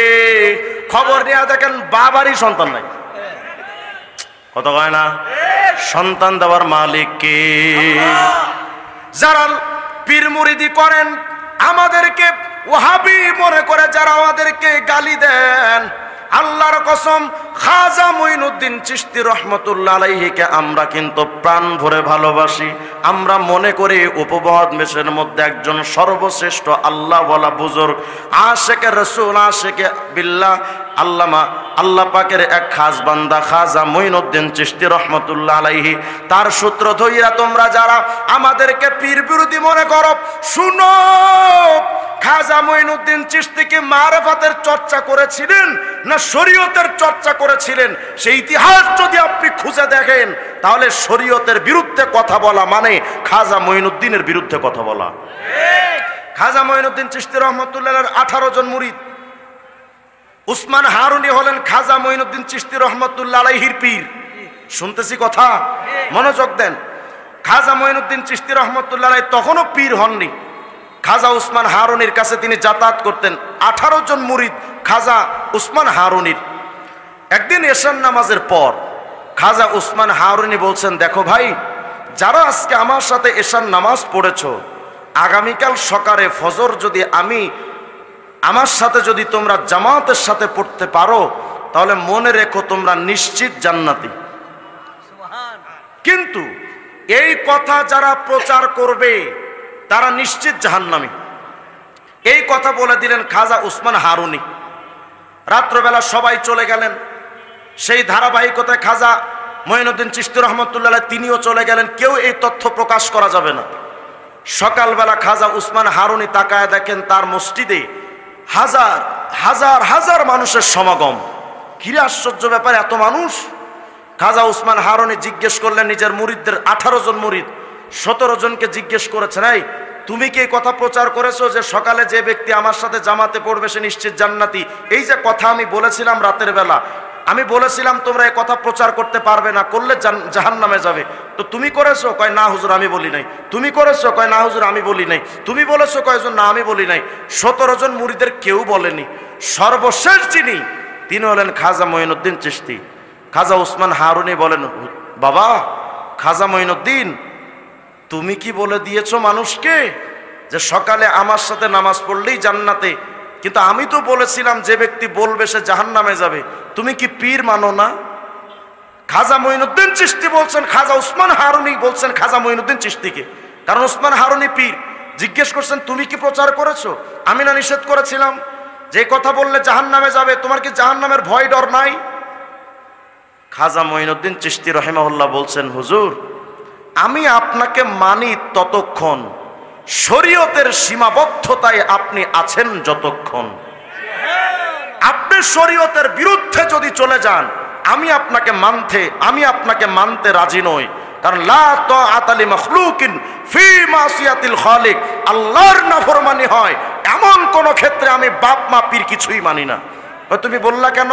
খবর নিয়ে দেখেন বাবারই সন্তান নাই। কথা কয় না? সন্তান দেওয়ার মালিক কে? যারা পীর মুরিদি করেন আমাদেরকে ওয়াহাবি মনে করে, যারা আমাদেরকে গালি দেন, আল্লাহর কসম খাজা মুঈনুদ্দিন চিশতি রহমতুল্লাহ আলাইহিকে আমরা কিন্তু প্রাণ ভরে ভালোবাসি। আমরা মনে করি উপমহাদেশের মধ্যে একজন সর্বশ্রেষ্ঠ আল্লাহ ওয়ালা বুজুর্গ, আশিকে রাসূল, আশিকে বিল্লাহ, আল্লাহ পাকের এক খাস বান্দা খাজা মুঈনুদ্দিন চিশতি রহমতুল্লাহ আলাইহি। তার সূত্র ধইরা তোমরা যারা আমাদেরকে পীর বিরোধী মনে করো, শুনো খাজা মুঈনুদ্দিন চিশতি কি মারিফাতের চর্চা করেছিলেন না শরীয়তের চর্চা করেছিলেন? সেই ইতিহাস যদি আপনি খুঁজে দেখেন তাহলে শরীয়তের বিরুদ্ধে কথা বলা মানে খাজা মুঈনুদ্দিনের বিরুদ্ধে কথা বলা। খাজা মুঈনুদ্দিন চিশতি রহমতুল্লাহর 18 জন মুরিদ। উসমান হারুনি হলেন খাজা মুঈনুদ্দিন চিশতি রহমতুল্লাহ আলাইহির পীর। শুনতেছি কথা, মনোযোগ দেন। খাজা মুঈনুদ্দিন চিশতি রহমতুল্লাহ আলাইহি তখনও পীর হননি, খাজা উসমান হারুনির কাছে তিনি যাতায়াত করতেন। 18 জন মুরিদ খাজা উসমান হারুনির। একদিন এশার নামাজের পর খাজা উসমান হারুনি বলছেন, দেখো ভাই, যারা আজকে আমার সাথে এশার নামাজ পড়েছো, আগামীকাল সকালে ফজর যদি আমার সাথে যদি তোমরা জামাতের সাথে পড়তে পারো, তাহলে মনে রেখো তোমরা নিশ্চিত জান্নাতি। কিন্তু এই কথা যারা প্রচার করবে তারা নিশ্চিত জাহান্নামী। এই কথা বলে দিলেন খাজা উসমান হারুনি। রাত্রবেলা সবাই চলে গেলেন। সেই ধারাবাহিকতায় খাজা মঈনুদ্দিন চিশতি রহমতুল্লাহ তিনিও চলে গেলেন। কেউ এই তথ্য প্রকাশ করা যাবে না। সকালবেলা খাজা উসমান হারুনি তাকায় দেখেন তার মসজিদে হাজার হাজার হাজার মানুষের সমাগম। কিরে আশ্চর্য ব্যাপার, এত মানুষ! খাজা উসমান হারুনি জিজ্ঞেস করলেন নিজের মুরিদদের, 18 জন মুরিদ, 17 জনকে জিজ্ঞেস করেছেন, এই তুমি কি এই কথা প্রচার করেছো যে সকালে যে ব্যক্তি আমার সাথে জামাতে পড়বে সে নিশ্চিত জান্নাতি? এই যে কথা আমি বলেছিলাম রাতের বেলা, আমি বলেছিলাম তোমরা এই কথা প্রচার করতে পারবে না, করলে জাহান্নামে যাবে, তো তুমি করেছো? কয় না হুজুর আমি বলি নাই। তুমি করেছো? কয় না হুজুর আমি বলি নাই। তুমি বলেছো? কয়জন? না আমি বলি নাই। 17 জন মুরিদের কেউ বলেনি। সর্বশেষ যিনি, তিনি হলেন খাজা মঈনুদ্দিন চিশতি। খাজা উসমান হারুনি বলেন, বাবা খাজা মঈনুদ্দিন, তুমি কি বলে দিয়েছো মানুষকে যে সকালে আমার সাথে নামাজ পড়লেই জান্নাতে? কিন্তু আমি তো বলেছিলাম যে ব্যক্তি বলবে সে জাহান্নামে যাবে। তুমি কি পীর মানো না? খাজা মঈনুদ্দিন চিশতি বলছেন, খাজা উসমান হারুনি বলছেন খাজা মঈনুদ্দিন চিশতিকে, কারণ উসমান হারুনি পীর। জিজ্ঞেস করছেন তুমি কি প্রচার করেছো? আমি না নিষেধ করেছিলাম যে কথা বললে জাহান্নামে যাবে? তোমার কি জাহান্নামের ভয় ডর নাই? খাজা মঈনুদ্দিন চিশতি রাহিমাহুল্লাহ বলছেন, হুজুর আমি আপনাকে মানি ততক্ষণ, শরীয়তের সীমাবদ্ধতায় আপনি আছেন যতক্ষণ। আপনি শরীয়তের বিরুদ্ধে যদি চলে যান, আমি আপনাকে মানতে রাজি নই। কারণ লা তাআতা লি মাখলুকিন ফি মাসিয়াতিল খালিক, আল্লাহর নাফরমানি হয় এমন কোন ক্ষেত্রে আমি বাপ মা পীর কিছুই মানি না। তুমি বললা কেন?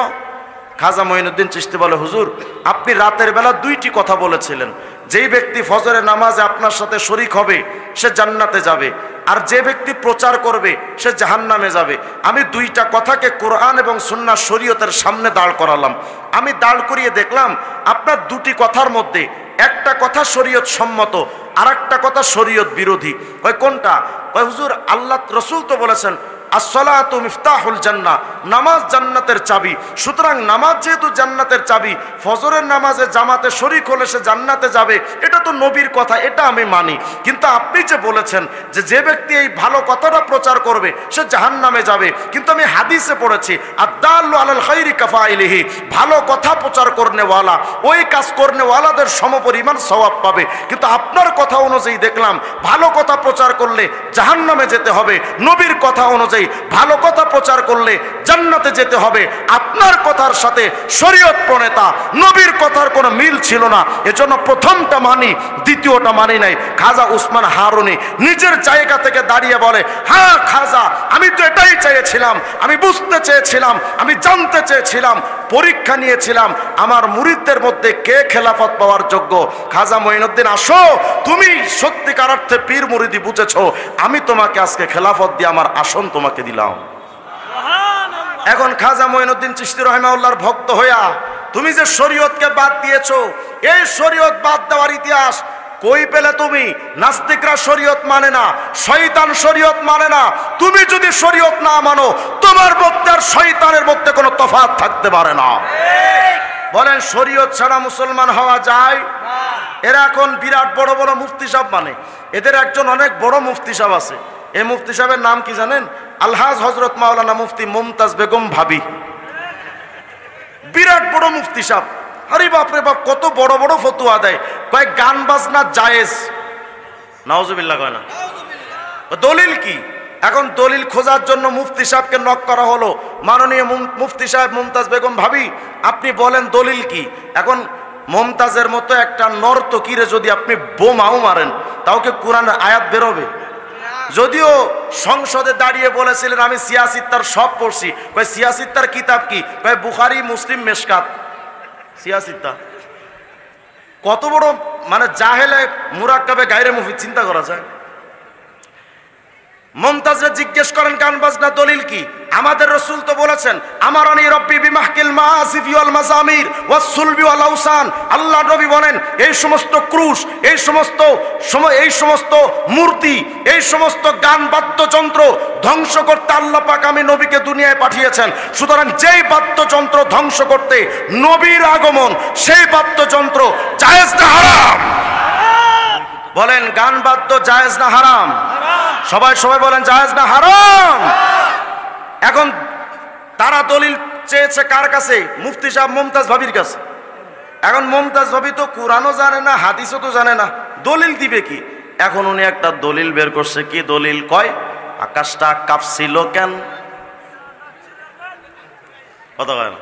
খাজা মঈনুদ্দিন চিশতি বলে, হুজুর আপনি রাতের বেলা 2টি কথা বলেছিলেন, যেই ব্যক্তি ফজরের নামাজে আপনার সাথে শরীক হবে সে জান্নাতে যাবে, আর যে ব্যক্তি প্রচার করবে সে জাহান্নামে যাবে। আমি 2টা কথাকে কোরআন এবং সুন্নাহ শরীয়তের সামনে দাঁড় করালাম। আমি দাঁড় করিয়ে দেখলাম আপনার 2টি কথার মধ্যে একটা কথা শরীয়ত সম্মত, আর একটা কথা শরীয়ত বিরোধী। কয় কোনটা? কয় হুজুর আল্লাহ রসুল তো বলেছেন আসসালাতু মিফতাহুল জান্নাহ, নামাজ জান্নাতের চাবি। সুতরাং নামাজ যেহেতু জান্নাতের চাবি, ফজরের নামাজে জামাতে শরীক হলে সে জান্নাতে যাবে, এটা তো নবীর কথা, এটা আমি মানি। কিন্তু আপনি যে বলেছেন যে যে ব্যক্তি এই ভালো কথাটা প্রচার করবে সে জাহান্নামে যাবে, কিন্তু আমি হাদিসে পড়েছি আদ-দাল্লু আলাল খাইরি কাফাইলিহি, ভালো কথা প্রচার করনেওয়ালা ওই কাজ করনেওয়ালাদের সমপরিমাণ সওয়াব পাবে। কিন্তু আপনার কথা অনুযায়ী দেখলাম ভালো কথা প্রচার করলে জাহান্নামে যেতে হবে, নবীর কথা অনুযায়ী ভালো কথা প্রচার করলে জান্নাতে যেতে হবে। আপনার কথার সাথে শরীয়ত প্রণেতা নবীর কথার কোনো মিল ছিল না, এজন্য প্রথমটা মানি, দ্বিতীয়টা মানি নাই। খাজা উসমান হারুনি নিজের জায়গা থেকে দাঁড়িয়ে বলে, হ্যাঁ খাজা, আমি তো এটাই চেয়েছিলাম, আমি বুঝতে চেয়েছিলাম, আমি জানতে চেয়েছিলাম, পরীক্ষা নিয়েছিলাম আমার মুরিদদের মধ্যে কে খেলাফত পাওয়ার যোগ্য। খাজা মঈনুদ্দিন আসো, তুমি সত্যিকার অর্থে পীর মুরিদি বুঝেছো, আমি তোমাকে আজকে খেলাফত দিয়ে আমার আসন তোমাকে দিলাম। এখন খাজা মঈনুদ্দিন চিশতি রাহিমাহুল্লাহর ভক্ত হইয়া তুমি যে শরীয়তকে বাদ দিয়েছো, এই শরীয়ত বাদ দেওয়ার ইতিহাস কই পেলে তুমি? নাস্তিকরা শরীয়ত মানে না, শয়তান শরীয়ত মানে না। তুমি যদি শরীয়ত না মানো, তোমার মধ্যে আর শয়তানের মধ্যে কোনো তফাৎ থাকতে পারে না। বলেন শরীয়ত ছাড়া মুসলমান হওয়া যায়? এরা এখন বিরাট বড় বড় মুফতি সাহেব মানে, এদের একজন অনেক বড় মুফতি সাহেব আছে। এই মুফতি সাহেবের নাম কি জানেন? আলহাজ হযরত মাওলানা মুফতি মুমতাজ বেগম ভাবি, বিরাট বড় মুফতি সাহেব। আরে বাপরে বাপ, কত বড় বড় ফতোয়া দেয়। কয় গান বাজনা জায়েজ, নাউজুবিল্লাহ কয় না, দলিল কি? এখন দলিল খোঁজার জন্য মুফতি সাহেবকে নক করা হলো, মাননীয় মুফতি সাহেব মুমতাজ বেগম ভাবি আপনি বলেন দলিল কি? এখন মুমতাজের মতো একটা নর্তকীরে যদি আপনি বোমাও মারেন তাও কি কোরআনের আয়াত বেরোবে? যদিও সংসদে দাঁড়িয়ে বলেছিলেন আমি সিয়াসিত্তার সব পড়ছি। কয় সিয়াসিত্তার কিতাব কি? কয় বুখারী মুসলিম মেশকাত। সিয়াসিত্তা কত বড় মানে জাহেলে মুরাক্কাবে গায়রে মুফিদ, চিন্তা করা যায়। মুমতাজরে জিজ্ঞেস করেন গান বাজনা দলিল কি? আমাদের রাসূল তো বলেছেন, আমারানি রব্বি বিমাহকিল মাআসিফি ওয়াল মাজামির ওয়াস সুলবি ওয়াল আওসান। আল্লাহ নবী বলেন, এই সমস্ত ক্রুশ, এই সমস্ত মূর্তি, এই সমস্ত গান বাদ্যযন্ত্র ধ্বংস করতে আল্লাহ পাক আমি নবীকে দুনিয়ায় পাঠিয়েছেন। সুতরাং যেই বাদ্যযন্ত্র ধ্বংস করতে নবীর আগমন, সেই বাদ্যযন্ত্র জায়েজ না হারাম? বলেন গান বাদ্য জায়েজ না হারাম? সবাই বলেন জায়েজ না হারাম? এখন তারা দলিল চেয়েছে কার কাছে? মুফতি সাহেব মুমতাজ ভাবির কাছে। এখন মুমতাজ ভাবি তো কোরআনও জানে না, হাদিসও তো জানে না, দলিল দিবে কি? এখন উনি একটা দলিল বের করছে। কি দলিল? কয় আকাশটা কাঁপছিল কেন? কথা বলেন,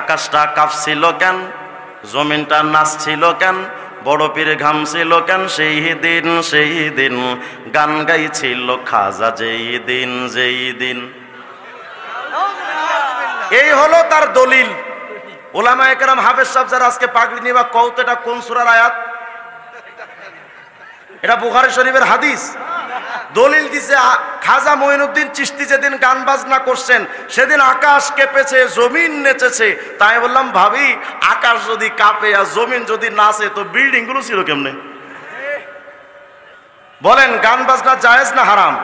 আকাশটা কাঁপছিল কেন? জমিনটা নাচছিল কেন? বড় পীর ঘামছিল কেন? সেই দিন গান গাইছিল খাজা যেই দিন। এই হলো তার দলিল। ওলামায়ে কেরাম, হাফেজ সাহেব যারা আজকে পাগড়ি নিবা, কওতে এটা কোন সূরার আয়াত? এটা বুখারী শরীফের হাদিস। দলিল দিছে খাজা মঈনুদ্দিন চিশতি যেদিন গান বাজনা করছেন সেদিন আকাশ কেঁপেছে, জমিন নেচেছে। তাই বললাম, ভাবি আকাশ যদি কাঁপে আর জমিন যদি নাচে তো বিল্ডিং গুলো ছিল কেমনে? বলেন গান বাজনা জায়েজ না হারাম?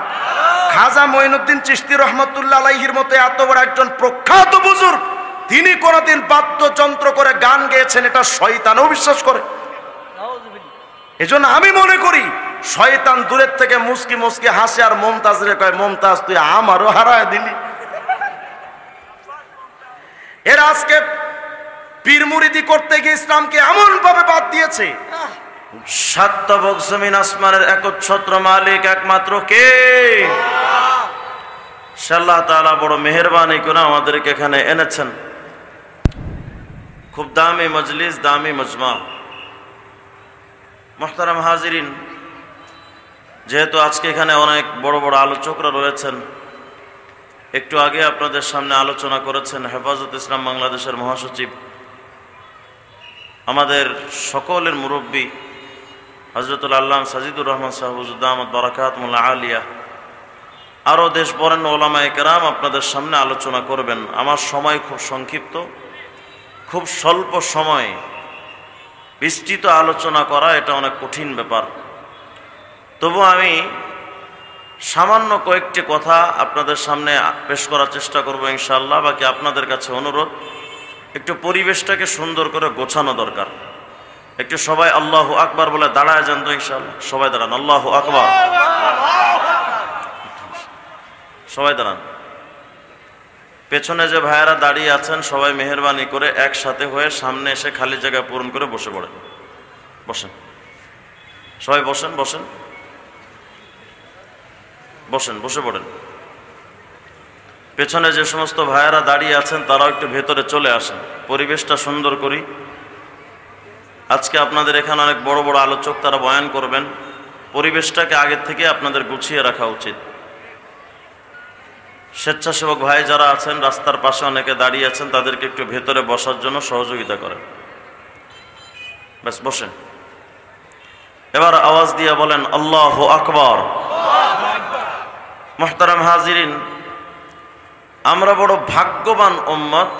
খাজা মঈনুদ্দিন চিশতি রহমতুল্লাহ আলাইহির মতো এত বড় একজন প্রখ্যাত বুজুর্গ, তিনি কোনদিন বাদ্যযন্ত্র করে গান গেয়েছেন এটা শয়তানও বিশ্বাস করে। এজন্য আমি মনে করি শয়তান দূরের থেকে মুস্কি মুস্কি হাসে আর মুমতাজরে কয়, মুমতাজ তুই আমারও হারায় দিলি। এরা আজকে পীর মুরিদি করতে গিয়ে ইসলামকে এমন ভাবে বাদ দিয়েছে। সাত তবক জমিন আসমানের একচ্ছত্র মালিক একমাত্র কে? আল্লাহ তাআলা বড় মেহেরবানি করে আমাদেরকে এখানে এনেছেন। খুব দামি মজলিস, দামি মজমা। মুহতারাম হাজিরিন, যেহেতু আজকে এখানে অনেক বড় বড় আলোচকরা রয়েছেন, একটু আগে আপনাদের সামনে আলোচনা করেছেন হেফাজত ইসলাম বাংলাদেশের মহাসচিব, আমাদের সকলের মুরব্বী হযরতুল আল্লামা সাজিদুর রহমান সাহেব হুজুরদামাত বারাকাতুহুল্লাহ আলিয়া, আরও দেশ বরেণ্য ওলামায়ে কেরাম আপনাদের সামনে আলোচনা করবেন। আমার সময় খুব সংক্ষিপ্ত, খুব স্বল্প সময় বিস্তৃত আলোচনা করা এটা অনেক কঠিন ব্যাপার। তবু আমি সামান্য কয়েকটি কথা আপনাদের সামনে পেশ করার চেষ্টা করব ইনশাআল্লাহ। বাকি আপনাদের কাছে অনুরোধ, একটু পরিবেশটাকে সুন্দর করে গোছানো দরকার। একটু সবাই আল্লাহু আকবার বলে দাঁড়ায় যান তো ইনশাআল্লাহ। সবাই দাঁড়ান, আল্লাহু আকবার। সবাই দাঁড়ান। পেছনে যে ভাইয়েরা দাঁড়িয়ে আছেন সবাই মেহেরবানি করে একসাথে হয়ে সামনে এসে খালি জায়গা পূরণ করে বসে পড়েন। বসেন সবাই, বসেন বসেন বসেন, বসে পড়েন। পেছনে যে সমস্ত ভাইয়েরা দাঁড়িয়ে আছেন তারাও একটু ভেতরে চলে আসেন, পরিবেশটা সুন্দর করি। আজকে আপনাদের এখানে অনেক বড় বড় আলোচক তারা বয়ান করবেন, পরিবেশটাকে আগের থেকে আপনাদের গুছিয়ে রাখা উচিত। স্বেচ্ছাসেবক ভাই যারা আছেন রাস্তার পাশে অনেকে দাঁড়িয়ে আছেন, তাদেরকে একটু ভেতরে বসার জন্য সহযোগিতা করেন। ব্যাস বসেন। এবার আওয়াজ দিয়ে বলেন আল্লাহু আকবার। মুহতারাম হাজিরিন, আমরা বড় ভাগ্যবান উম্মত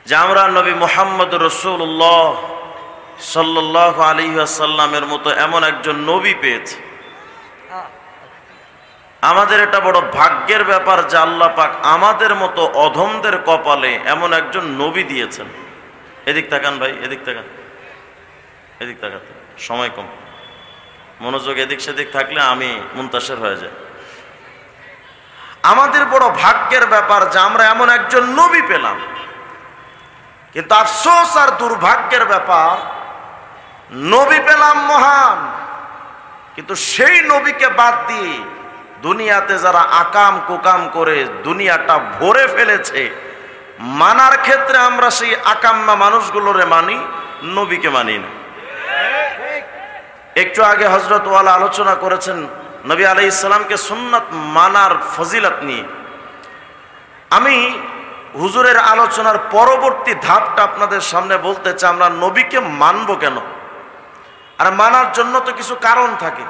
যে আমরা নবী মুহাম্মদ রাসূলুল্লাহ সাল্লাল্লাহু আলাইহি ওয়াসাল্লামের মতো এমন একজন নবী পেয়েছি। আমাদের এটা বড় ভাগ্যের ব্যাপার যে আল্লাহ পাক আমাদের মতো অধমদের কপালে এমন একজন নবী দিয়েছেন। এদিক তাকান ভাই, এদিক তাকান, এদিক তাকাতে সময় কম, মনোযোগ এদিক সেদিক থাকলে আমি মুনতাসির হয়ে যাই। আমাদের বড় ভাগ্যের ব্যাপার যে আমরা এমন একজন নবী পেলাম। কিন্তু আফসোস আর দুর্ভাগ্যের ব্যাপার, নবী পেলাম মহান, কিন্তু সেই নবীকে বাদ দিয়ে দুনিয়াতে যারা আকাম কুকাম করে দুনিয়াটা ভরে ফেলেছে, মানার ক্ষেত্রে আমরা সেই আকাম্মা মানুষগুলোরে মানি, নবীকে মানি না। একটু আগে হযরত ওয়ালা আলোচনা করেছেন নবী আলাইহিস সালামকে সুন্নাত মানার ফজিলত নিয়ে। আমি হুজুরের আলোচনার পরবর্তী ধাপটা আপনাদের সামনে বলতে চাই, আমরা নবীকে মানবো কেন? আর মানার জন্য তো কিছু কারণ থাকে।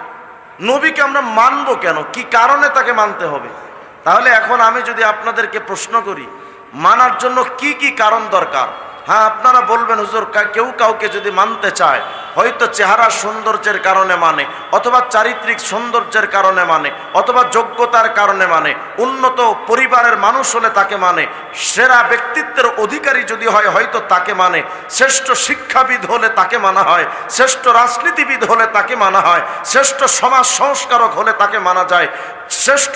নবীকে আমরা মানবো কেন, কি কারণে তাকে মানতে হবে? তাহলে এখন আমি যদি আপনাদেরকে প্রশ্ন করি, মানার জন্য কি কি কারণ দরকার? হ্যাঁ, আপনারা বলবেন হুজুর কেউ কাউকে যদি মানতে চায় হয়তো চেহারা সৌন্দর্যের কারণে মানে, অথবা চারিত্রিক সৌন্দর্যের কারণে মানে, অথবা যোগ্যতার কারণে মানে, উন্নত পরিবারের মানুষ হলে তাকে মানে, সেরা ব্যক্তিত্বের অধিকারী যদি হয় হয়তো তাকে মানে, শ্রেষ্ঠ শিক্ষাবিদ হলে তাকে মানা হয়, শ্রেষ্ঠ রাজনীতিবিদ হলে তাকে মানা হয়, শ্রেষ্ঠ সমাজ সংস্কারক হলে তাকে মানা যায়, শ্রেষ্ঠ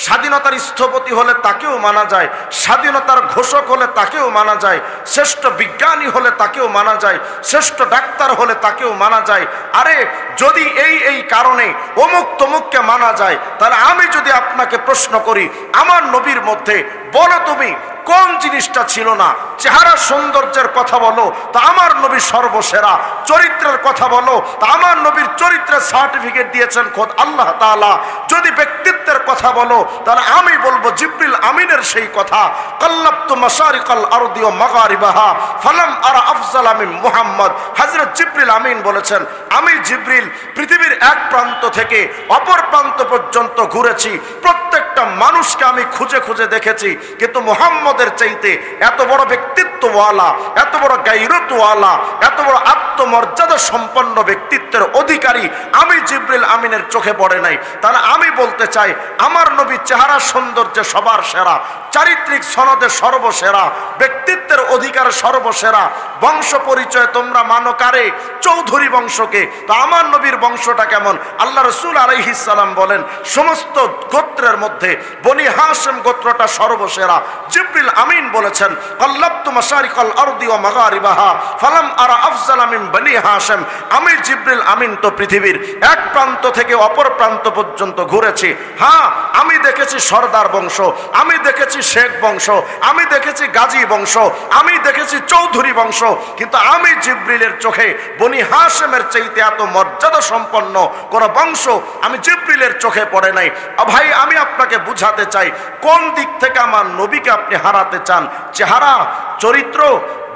স্বাধীনতার স্থপতি হলে তাকেও মানা যায়, স্বাধীনতার ঘোষক হলে তাকেও মানা যায়, শ্রেষ্ঠ বিজ্ঞানী হলে তাকেও মানা যায়, শ্রেষ্ঠ ডাক্তার হলে তাকেও মানা যায়। আরে যদি এই কারণে অমুক তমুককে মানা যায়, তাহলে আমি যদি আপনাকে প্রশ্ন করি আমার নবীর মধ্যে বলো তুমি কোন জিনিসটা ছিল না? চেহারা সৌন্দর্যের কথা বলো তা আমার নবী সর্বসেরা, চরিত্রের কথা বলো তা আমার নবীর চরিত্রের সার্টিফিকেট দিয়েছেন খোদ আল্লাহ তাআলা, যদি ব্যক্তিত্বের কথা বলো তাহলে আমি বলবো জিবরিল আমিনের সেই কথা, কাল্লাবতু মাশারিকাল আরদি ওয়া মাগারিবাহা ফালাম আরা আফজালা মিন মুহাম্মদ। হযরত জিবরিল আমিন বলেছেন, আমি জিবরিল পৃথিবীর এক প্রান্ত থেকে অপর প্রান্ত পর্যন্ত ঘুরেছি, প্রত্যেকটা মানুষকে আমি খুঁজে খুঁজে দেখেছি, কিন্তু মুহাম্মদের চাইতে এত বড় ব্যক্তিত্বওয়ালা, এত বড় গায়রতওয়ালা, এত বড় আত্মমর্যাদা সম্পন্ন ব্যক্তিত্বের অধিকারী আমি জিবরিল আমিনের চোখে পড়ে নাই। তাহলে আমি বলতে চাই আমার নবী চেহারা সৌন্দর্যে সবার সেরা, চারিত্রিক সনদে সর্বসেরা, ব্যক্তিত্বের অধিকারে সর্বসেরা। বংশ পরিচয় তোমরা মানো কারে? চৌধুরী বংশকে। তো আমার নবীর বংশটা কেমন? আল্লাহ রাসূল আলাইহিস সালাম বলেন সমস্ত গোত্রের মধ্যে বনি হাশিম গোত্রটা সর্বসেরা। জিবরিল আমিন বলেছেন, কাল্লাবতু মাশারিকাল আরদি ওয়া মাগারিবাহা ফালাম আরা আফজালা মিন বনি হাশিম। আমি জিবরিল আমিন তো পৃথিবীর এক প্রান্ত থেকে অপর প্রান্ত পর্যন্ত ঘুরেছি। হ্যাঁ, আমি দেখেছি সর্দার বংশ, আমি দেখেছি শেখ বংশ, আমি দেখেছি গাজী বংশ, আমি দেখেছি চৌধুরী বংশ, কিন্তু আমি জিবরিলের চোখে বনি হাশিমের চাইতে এত মর্যাদা সম্পন্ন কোন বংশ আমি জিবরিলের চোখে পড়ে নাই। ভাই, আমি আপনাকে বুঝাতে চাই কোন দিক থেকে আমার নবীকে আপনি হারাতে চান? চেহারা, চরিত্র,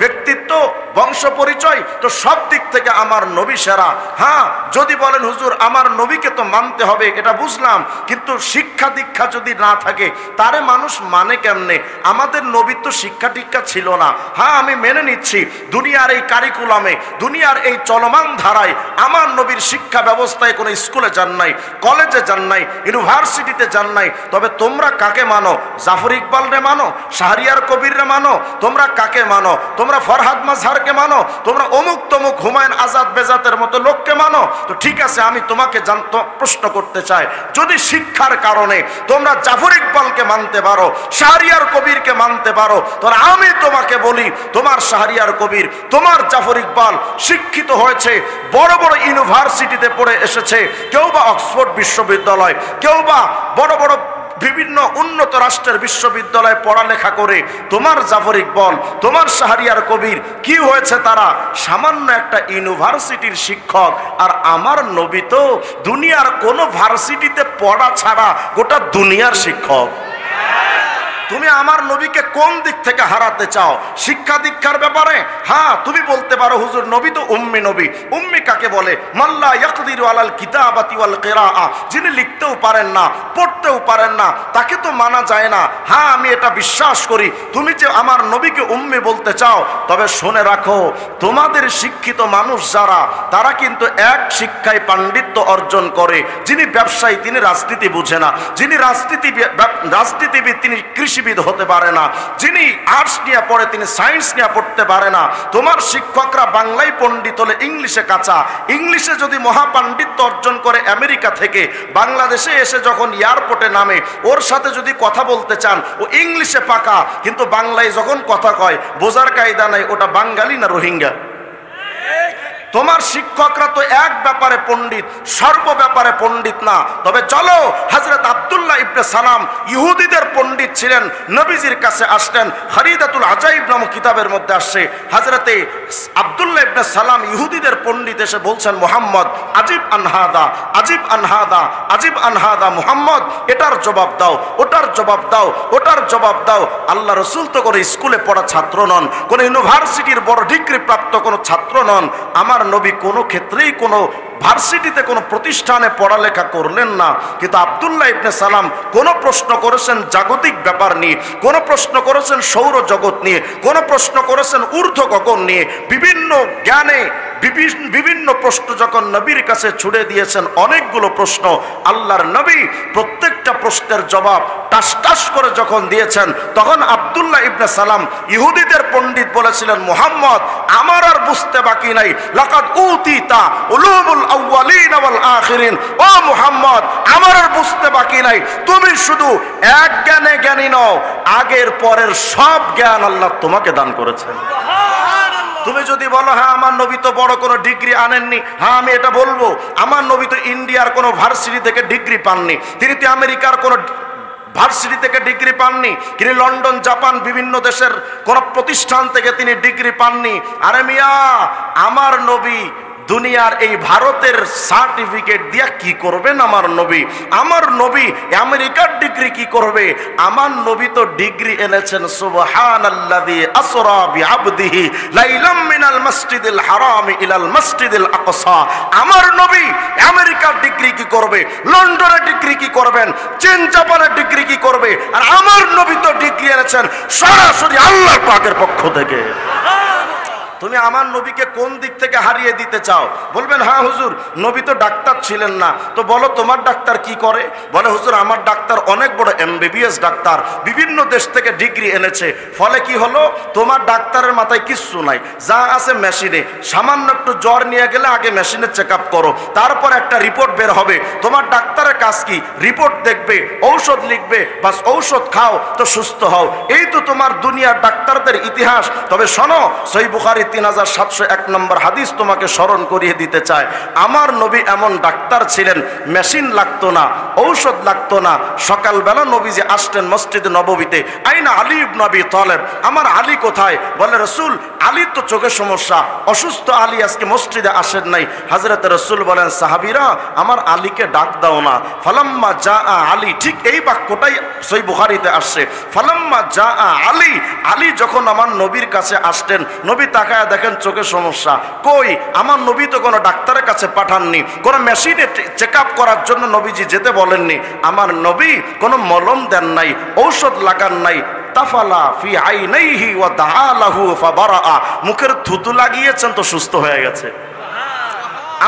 ব্যক্তিত্ব, বংশ পরিচয়, তো সব দিক থেকে আমার নবী সেরা। হ্যাঁ, যদি বলেন হুজুর আমার নবীকে তো মানতে হবে, এটা বুঝলাম, কিন্তু শিক্ষা দীক্ষা যদি না থাকে তারে মানুষ মানে কেমনে? আমাদের নবী তো শিক্ষা দীক্ষা ছিল না। হ্যাঁ, আমি মেনে নিচ্ছি দুনিয়ার এই কারিকুলামে, দুনিয়ার এই চলমান ধারায় আমার নবীর শিক্ষা ব্যবস্থায় কোনো স্কুলে যান নাই, কলেজে যান নাই, ইউনিভার্সিটিতে যান নাই। তবে তোমরা কাকে মানো? জাফর ইকবালরে মানো? শাহরিয়ার কবিররে মানো? তোমরা কাকে মানো? তোমরা ফরহাদ মাজহারকে মানো? তোমরা অমুক তমুক হুমায়ুন আজাদ বেজাতের মতো লোককে মানো? তো ঠিক আছে, আমি তোমাকে প্রশ্ন করতে চাই, যদি শিক্ষার কারণে তোমরা জাফর ইকবালকে মানতে পারো, শাহরিয়ার কবিরকে মানতে পারো, তাহলে আমি তোমাকে বলি তোমার শাহরিয়ার কবির, তোমার জাফর ইকবাল শিক্ষিত হয়েছে, বড় বড় ইউনিভার্সিটিতে পড়ে এসেছে, কেউ বা অক্সফোর্ড বিশ্ববিদ্যালয়, কেউ বা বড় বড় বিভিন্ন উন্নত রাষ্ট্রের বিশ্ববিদ্যালয়ে পড়ালেখা করে। তোমার জাফর ইকবাল, তোমার শাহরিয়ার কবির কি হয়েছে? তারা সামান্য একটা ইউনিভার্সিটির শিক্ষক। আর আমার নবী তো দুনিয়ার কোনো ভার্সিটিতে পড়া ছাড়া গোটা দুনিয়ার শিক্ষক। তুমি আমার নবীকে কোন দিক থেকে হারাতে চাও? শিক্ষা দীক্ষার ব্যাপারে? হ্যাঁ, তুমি বলতে পারো হুজুর নবী তো উম্মি নবী। উম্মি কাকে বলে? মাল্লা ইয়াকদিরু আলাল কিতাবাতি ওয়াল কিরাআ, যিনি লিখতেও পারেন না, পড়তেও পারেন না, তাকে তো মানা যায় না। হ্যাঁ, আমি এটা বিশ্বাস করি। তুমি যে আমার নবীকে উম্মি বলতে চাও, তবে শুনে রাখো তোমাদের শিক্ষিত মানুষ যারা, তারা কিন্তু এক শিক্ষায় পাণ্ডিত্য অর্জন করে। যিনি ব্যবসায়ী তিনি রাজনীতি বুঝে না, যিনি রাজনীতিবিদ তিনি কৃষিবিদ হতে পারে না, যিনি আর্টস নিয়ে পড়ে তিনি সায়েন্স নিয়ে পড়তে পারে না। তোমার শিক্ষকরা বাংলায় পণ্ডিত হলে ইংলিশে কাঁচা, ইংলিশে যদি মহাপাণ্ডিত্য অর্জন করে আমেরিকা থেকে বাংলাদেশে এসে যখন এয়ারপোর্টে নামে, ওর সাথে যদি কথা বলতে চান ও ইংলিশে পাকা, কিন্তু বাংলায় যখন কথা কয় বোঝার কায়দা নাই ওটা বাঙালি না রোহিঙ্গা। তোমার শিক্ষকরা তো এক ব্যাপারে পণ্ডিত, সর্ব ব্যাপারে পণ্ডিত না। তবে চলো, হযরত আব্দুল্লাহ ইবনে সালাম ইহুদিদের পণ্ডিত ছিলেন, নবীজির কাছে আসলেন। খরিদাতুল আজাইব নামক কিতাবের মধ্যে আসছে হযরতে আব্দুল্লাহ ইবনে সালাম ইহুদিদের পণ্ডিত এসে বলছেন, মুহাম্মদ আজিব আনহাদা, আজিব আনহাদা, আজিব আনহাদা, মুহাম্মদ এটার জবাব দাও, ওটার জবাব দাও, ওটার জবাব দাও। আল্লাহ রসুল তো কোনো স্কুলে পড়া ছাত্র নন, কোনো ইউনিভার্সিটির বড় ডিগ্রি প্রাপ্ত কোনো ছাত্র নন। আমার নবী কোনো ক্ষেত্রেই কোনো ভার্সিটিতে কোনো প্রতিষ্ঠানে পড়ালেখা করলেন না, কিন্তু আব্দুল্লাহ ইবনে সালাম কোনো প্রশ্ন করেছেন জাগতিক ব্যাপার নিয়ে, কোনো প্রশ্ন করেছেন সৌরজগৎ নিয়ে, কোনো প্রশ্ন করেছেন ঊর্ধ্ব গগন নিয়ে, বিভিন্ন জ্ঞানে বিভিন্ন প্রশ্ন যখন নবীর কাছে ছুড়ে দিয়েছেন, অনেকগুলো প্রশ্ন, আল্লাহর নবী প্রত্যেকটা প্রশ্নের জবাব টাস টাস করে যখন দিয়েছেন, তখন আব্দুল্লাহ ইবনে সালাম ইহুদিদের পণ্ডিত বলেছিলেন, মুহাম্মদ আমার আর বুঝতে বাকি নাই, লাকাদ উতিতা উলুমুল আউয়ালিন ওয়াল আখিরিন, ও মুহাম্মদ আমার আর বুঝতে বাকি নাই, তুমি শুধু এক জ্ঞানে জ্ঞানী নও, আগের পরের সব জ্ঞান আল্লাহ তোমাকে দান করেছেন। তুমি যদি বলো হ্যাঁ আমার নবী তো বড় কোনো ডিগ্রি আনেননি, হ্যাঁ আমি এটা বলবো, আমার নবী তো ইন্ডিয়ার কোনো ভার্সিটি থেকে ডিগ্রি পাননি, তিনি তো আমেরিকার কোনো ভার্সিটি থেকে ডিগ্রি পাননি, তিনি লন্ডন জাপান বিভিন্ন দেশের কোন প্রতিষ্ঠান থেকে তিনি ডিগ্রি পাননি। আরে মিয়া, আমার নবী দুনিয়ার এই ভারতের সার্টিফিকেট দিয়া কি করবেন? আমার নবী আমেরিকার ডিগ্রি কি করবে? আমার নবী তো ডিগ্রি এনেছেন সুবহানাল্লাযী আসরা বিআবদিহি লাইলাম মিনাল মাসজিদিল হারাম ইলাল মাসজিদিল আকসা। আমার নবী আমেরিকার ডিগ্রি কি করবে? লন্ডনের ডিগ্রি কি করবেন? চীন জাপানের ডিগ্রি কি করবে? আর আমার নবী তো ডিগ্রি এনেছেন সরাসরি আল্লাহর পাকের পক্ষ থেকে। তুমি আমার নবীকে কোন দিক থেকে হারিয়ে দিতে চাও? বলবেন হ্যাঁ হুজুর নবী তো ডাক্তার ছিলেন না, তো বলো তোমার ডাক্তার কি করে? বলে হুজুর আমার ডাক্তার অনেক বড় MBBS ডাক্তার, বিভিন্ন দেশ থেকে ডিগ্রি এনেছে। ফলে কি হলো? তোমার ডাক্তারের মাথায় কিচ্ছু নাই, যা আছে মেশিনে। সামান্য একটু জ্বর নিয়ে গেলে আগে মেশিনে চেক আপ করো, তারপর একটা রিপোর্ট বের হবে। তোমার ডাক্তারের কাজ কি? রিপোর্ট দেখবে, ঔষধ লিখবে, বাস ঔষধ খাও তো সুস্থ হও। এই তো তোমার দুনিয়ার ডাক্তারদের ইতিহাস। তবে শোনো, সহিহ বুখারী 3701 নম্বর হাদিস তোমাকে স্মরণ করিয়ে দিতে চায়। আমার নবী এমন ডাক্তার ছিলেন, মেশিন লাগতো না, ঔষধ লাগতো না। সকালবেলা নবীজি আসলেন মসজিদে নববীতে, আইনা আলী ইবনে আবি তালেব, আমার আলী কোথায়? বলে রাসূল আলী তো চোখের সমস্যা, অসুস্থ আলী আজকে মসজিদে আসেন নাই। হযরত রাসূল বলেন সাহাবীরা আমার আলীকে ডাক দাও না। ফালাম্মা জা আলী, ঠিক এই বাক্যটাই সহিহ বুখারীতে আসছে। ফালাম্মা জা আলী, আলী যখন আমার নবীর কাছে আসলেন, নবী তাকায় দেখেন চোখের সমস্যা। কই, আমার নবী তো কোনো ডাক্তারের কাছে পাঠাননি, কোনো মেশিনে চেক আপ করার জন্য নবীজি যেতে বলেননি। আমার নবী কোনো মলম দেন নাই, ঔষধ লাগান নাই। তাফালা ফি আইনাইহি ওয়া দাআলাহু ফাবারা, মুখের থুতু লাগিয়েছেন তো সুস্থ হয়ে গেছে।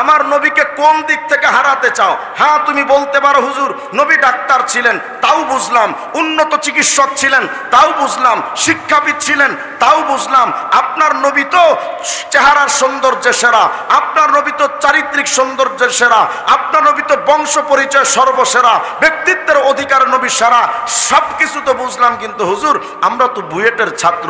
আমার নবীকে কোন দিক থেকে হারাতে চাও? হ্যাঁ তুমি বলতে পারো হুজুর নবী ডাক্তার ছিলেন, তাও বুঝলাম, উন্নত চিকিৎসক ছিলেন, তাও বুঝলাম, শিক্ষাবিদ ছিলেন, তাও বুঝলাম। আপনার নবী তো চেহারার সৌন্দর্যের সেরা, আপনার নবী তো চারিত্রিক সৌন্দর্যের সেরা, আপনার নবী তো বংশ পরিচয় সর্বসেরা, ব্যক্তিত্বের অধিকার নবী সেরা, সব কিছু তো বুঝলাম। কিন্তু হুজুর আমরা তো বুয়েটের ছাত্র,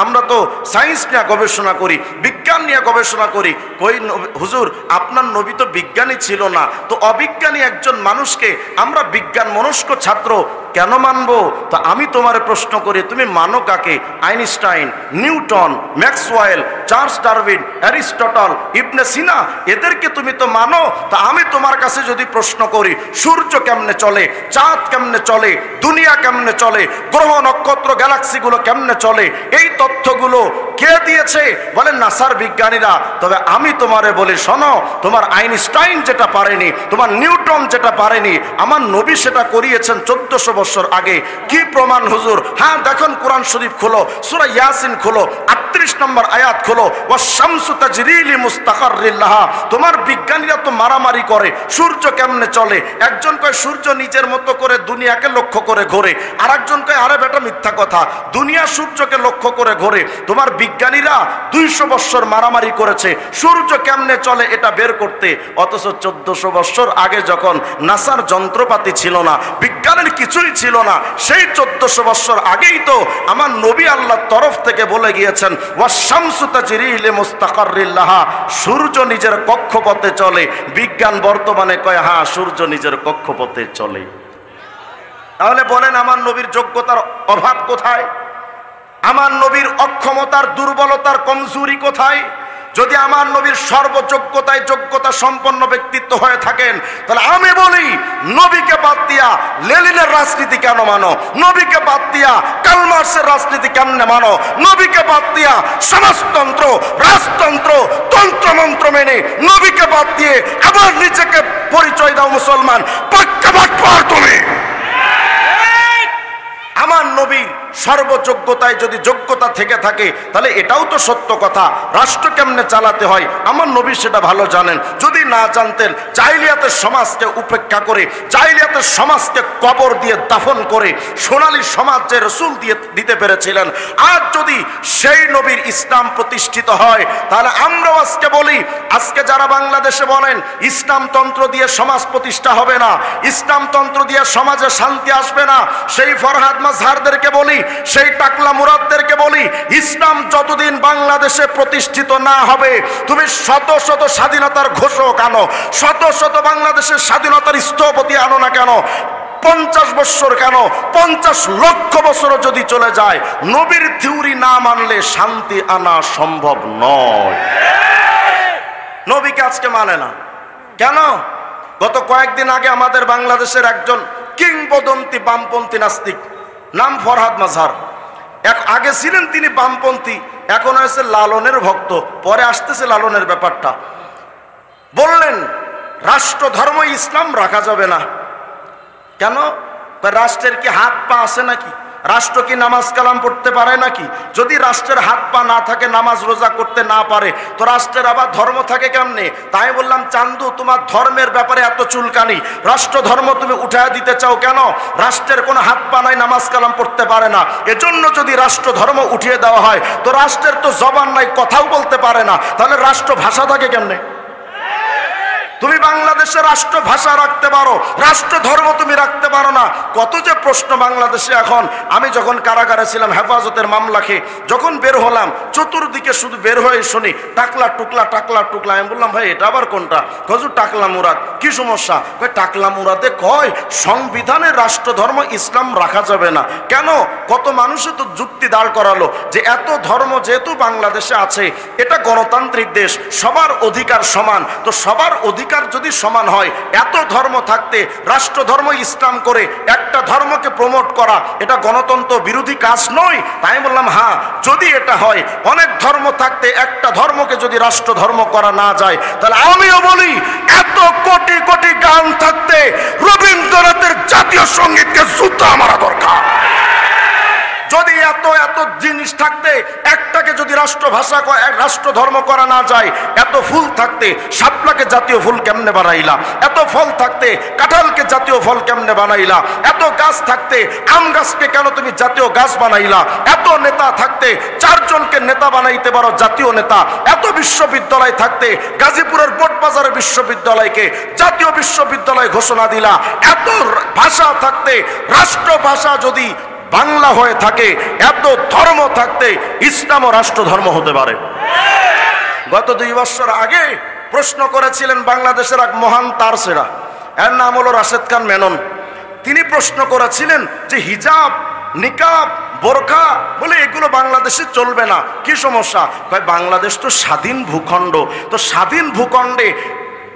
আমরা তো সায়েন্স নিয়ে গবেষণা করি, বিজ্ঞান নিয়ে গবেষণা করি। কই হুজুর আপনার নবী তো বিজ্ঞানী ছিল না, তো অবিজ্ঞানী একজন মানুষকে আমরা বিজ্ঞান মনস্ক ছাত্র কেন মানবো? তো আমি তোমারে প্রশ্ন করি, তুমি মানো কাকে? Einstein, Newton, Maxwell, Charles Darwin, Aristotle, Ibn Sina, এদেরকে তুমি তো মানো। তা আমি তোমার কাছে যদি প্রশ্ন করি সূর্য কেমনে চলে, চাঁদ কেমনে চলে, দুনিয়া কেমনে চলে, গ্রহ নক্ষত্র গ্যালাক্সিগুলো কেমনে চলে, এই তথ্যগুলো কে দিয়েছে? বলে নাসার বিজ্ঞানীরা। তবে আমি তোমারে বলি শোনো, তোমার আইনস্টাইন যেটা পারেনি, তোমার নিউটন যেটা পারেনি, আমার নবী সেটা করিয়েছেন 1400 বছর আগে। কি প্রমাণ হুজুর? হ্যাঁ দেখুন কোরআন শরীফ খোলো, সূরা ইয়াসিন খোলো, 38 নম্বর আয়াত খোলো, ওয়াশ-শামসু তাজরি লিমুস্তাকাররিন লাহা। তোমার বিজ্ঞানীরা তো মারামারি করে সূর্য কেমনে চলে। একজন কয় সূর্য নিজের মতো করে দুনিয়াকে লক্ষ্য করে ঘোরে, আর একজন কয় আরে বেটা মিথ্যা কথা, দুনিয়া সূর্যকে লক্ষ্য করে ঘোরে। তোমার বিজ্ঞানীরা 200 বছর মারামারি করেছে সূর্য কেমনে চলে এটা বের করতে। অথচ 1400 বছর আগে যখন নাসার যন্ত্রপাতি ছিল না, বিজ্ঞানের কিছুই ছিল না, সেই 1400 বছর আগেই তো আমার নবী আল্লাহর তরফ থেকে বলে গিয়েছেন ওয়াশ-শামসু তাজরি লিমুস্তাকাররিন লাহা, সূর্য নিজের কক্ষপথে চলে। বিজ্ঞান বর্তমানে কয় হ্যাঁ সূর্য নিজের কক্ষপথে চলে। তাহলে বলেন আমার নবীর যোগ্যতার অভাব কোথায়? আমার নবীর অক্ষমতার, দুর্বলতার, কমজোরি কোথায়? যদি আমার নবীর সর্বযোগ্যতায় যোগ্যতা সম্পন্ন ব্যক্তিত্ব হয়ে থাকেন, তাহলে আমি বলি নবীকে বাদ দিয়া লেনিনের রাজনীতি কেন মানো? নবীকে বাদ দিয়া কার্ল মার্কসের রাজনীতি কেমনে মানো? নবীকে বাদ দিয়া সমাজতন্ত্র, রাজতন্ত্র, তন্ত্রমন্ত্র মেনে নবীকে বাদ দিয়ে আবার নিজেকে পরিচয় দাও মুসলমান। পক্ষপাত পার তুমি। আমার নবীর সর্বযোগ্যতায় যদি যোগ্যতা থেকে থাকে, তাহলে এটাও তো সত্য কথা, রাষ্ট্র কেমনে চালাতে হয় আমার নবী সেটা ভালো জানেন। যদি না জানতেন, জাহিলিয়াতের সমাজকে উপেক্ষা করে, জাহিলিয়াতের সমাজকে কবর দিয়ে দাফন করে সোনালী সমাজ যে রসুল দিতে পেরেছিলেন, আজ যদি সেই নবীর ইসলাম প্রতিষ্ঠিত হয়, তাহলে আমরাও আজকে বলি, আজকে যারা বাংলাদেশে বলেন ইসলামতন্ত্র দিয়ে সমাজ প্রতিষ্ঠা হবে না, ইসলামতন্ত্র দিয়ে সমাজে শান্তি আসবে না, সেই ফরহাদ মাজহারদেরকে বলি, সেই টাকলা মুরাদদেরকে বলি, ইসলাম যতদিন বাংলাদেশে প্রতিষ্ঠিত না হবে, তুমি শত শত স্বাধীনতার ঘোষক আনো, শত শত বাংলাদেশের স্বাধীনতার স্থপতি আনো না কেন, 50 বছর কেন, 50 লক্ষ বছর যদি চলে যায়, নবীর থিওরি না মানলে শান্তি আনা সম্ভব নয়। নবীকে আজকে মানে না কেন? গত কয়েকদিন আগে আমাদের বাংলাদেশের একজন কিংবদন্তি বামপন্থী নাস্তিক, নাম ফরহাদ মাজহার, আগে ছিলেন তিনি বামপন্থী, এখন হয়েছে লালনের ভক্ত, পরে আসতেছে লালনের ব্যাপারটা, বললেন রাষ্ট্র ধর্ম ইসলাম রাখা যাবে না। কেন? রাষ্ট্রের কি হাত পা আছে নাকি? রাষ্ট্র কি নামাজ কালাম পড়তে পারে নাকি? যদি রাষ্ট্রের হাত পা না থাকে, নামাজ রোজা করতে না পারে, তো রাষ্ট্রের আবার ধর্ম থাকে কেমনে? তাই বললাম, চান্দু তোমার ধর্মের ব্যাপারে এত চুলকানি, রাষ্ট্র ধর্ম তুমি উঠায় দিতে চাও কেন? রাষ্ট্রের কোনো হাত পা নাই, নামাজ কালাম পড়তে পারে না, এজন্য যদি রাষ্ট্র ধর্ম উঠিয়ে দেওয়া হয়, তো রাষ্ট্রের তো জবান নাই, কথাও বলতে পারে না, তাহলে রাষ্ট্র ভাষা থাকে কেমনে? তুমি বাংলাদেশে রাষ্ট্র ভাষা রাখতে পারো, রাষ্ট্র ধর্ম তুমি রাখতে পারো না। কত যে প্রশ্ন বাংলাদেশে এখন। আমি যখন কারাগারে ছিলাম, হেফাজতের মামলা খেয়ে যখন বের হলাম, চতুর্দিকে শুধু বের হয়ে শুনি টাকলা টুকলা, টাকলা টুকলা। আমি বললাম, ভাই এটা আবার কোনটা? হুজুর টাকলা মুরাদ। কি সমস্যা? টাকলা মুরাদে কয় সংবিধানে রাষ্ট্র ধর্ম ইসলাম রাখা যাবে না। কেন? কত মানুষে তো যুক্তি দাঁড় করালো যে এত ধর্ম যেহেতু বাংলাদেশে আছে, এটা গণতান্ত্রিক দেশ, সবার অধিকার সমান, তো সবার অধিকার যদি সমান হয়, এত ধর্ম থাকতে রাষ্ট্র ধর্ম ইসলাম করে একটা ধর্মকে প্রমোট করা, এটা গণতন্ত্র বিরোধী কাজ নয়? তাই বললাম, হ্যাঁ, যদি এটা হয়, অনেক ধর্ম থাকতে একটা ধর্মকে যদি রাষ্ট্র ধর্ম করা না যায়, তাহলে আমিও বলি এত কোটি কোটি গান থাকতে রবীন্দ্রনাথের জাতীয় সঙ্গীতকে জুতা মারা দরকার। যদি এত এত জিনিস থাকতে একটাকে যদি রাষ্ট্র ভাষা, রাষ্ট্র ধর্ম করা না যায়, এত ফুল থাকতে শাপলাকে জাতীয় ফুল কেমনে বানাইলা? এত ফল থাকতে কাঁঠালকে জাতীয় ফল কেমনে বানাইলা? এত গাছ থাকতে আম গাছকে কেন তুমি জাতীয় গাছ বানাইলা? এত নেতা থাকতে 4 জনকে নেতা বানাইতে পারো জাতীয় নেতা। এত বিশ্ববিদ্যালয় থাকতে গাজীপুরের বোটবাজারের বিশ্ববিদ্যালয়কে জাতীয় বিশ্ববিদ্যালয় ঘোষণা দিলা। এত ভাষা থাকতে, রাষ্ট্র ভাষা যদি বাংলা হয়ে থাকে, এত ধর্ম থাকতে ইসলামও রাষ্ট্র ধর্ম হতে পারে। গত 2 বছর আগে প্রশ্ন করেছিলেন বাংলাদেশের এক মহান তারসেরা, এর নাম হলো রাশেদ খান মেনন। তিনি প্রশ্ন করেছিলেন যে হিজাব, নিকাব, বোরখা বলে এগুলো বাংলাদেশে চলবে না, কি সমস্যা? বাংলাদেশ তো স্বাধীন ভূখণ্ড, তো স্বাধীন ভূখণ্ডে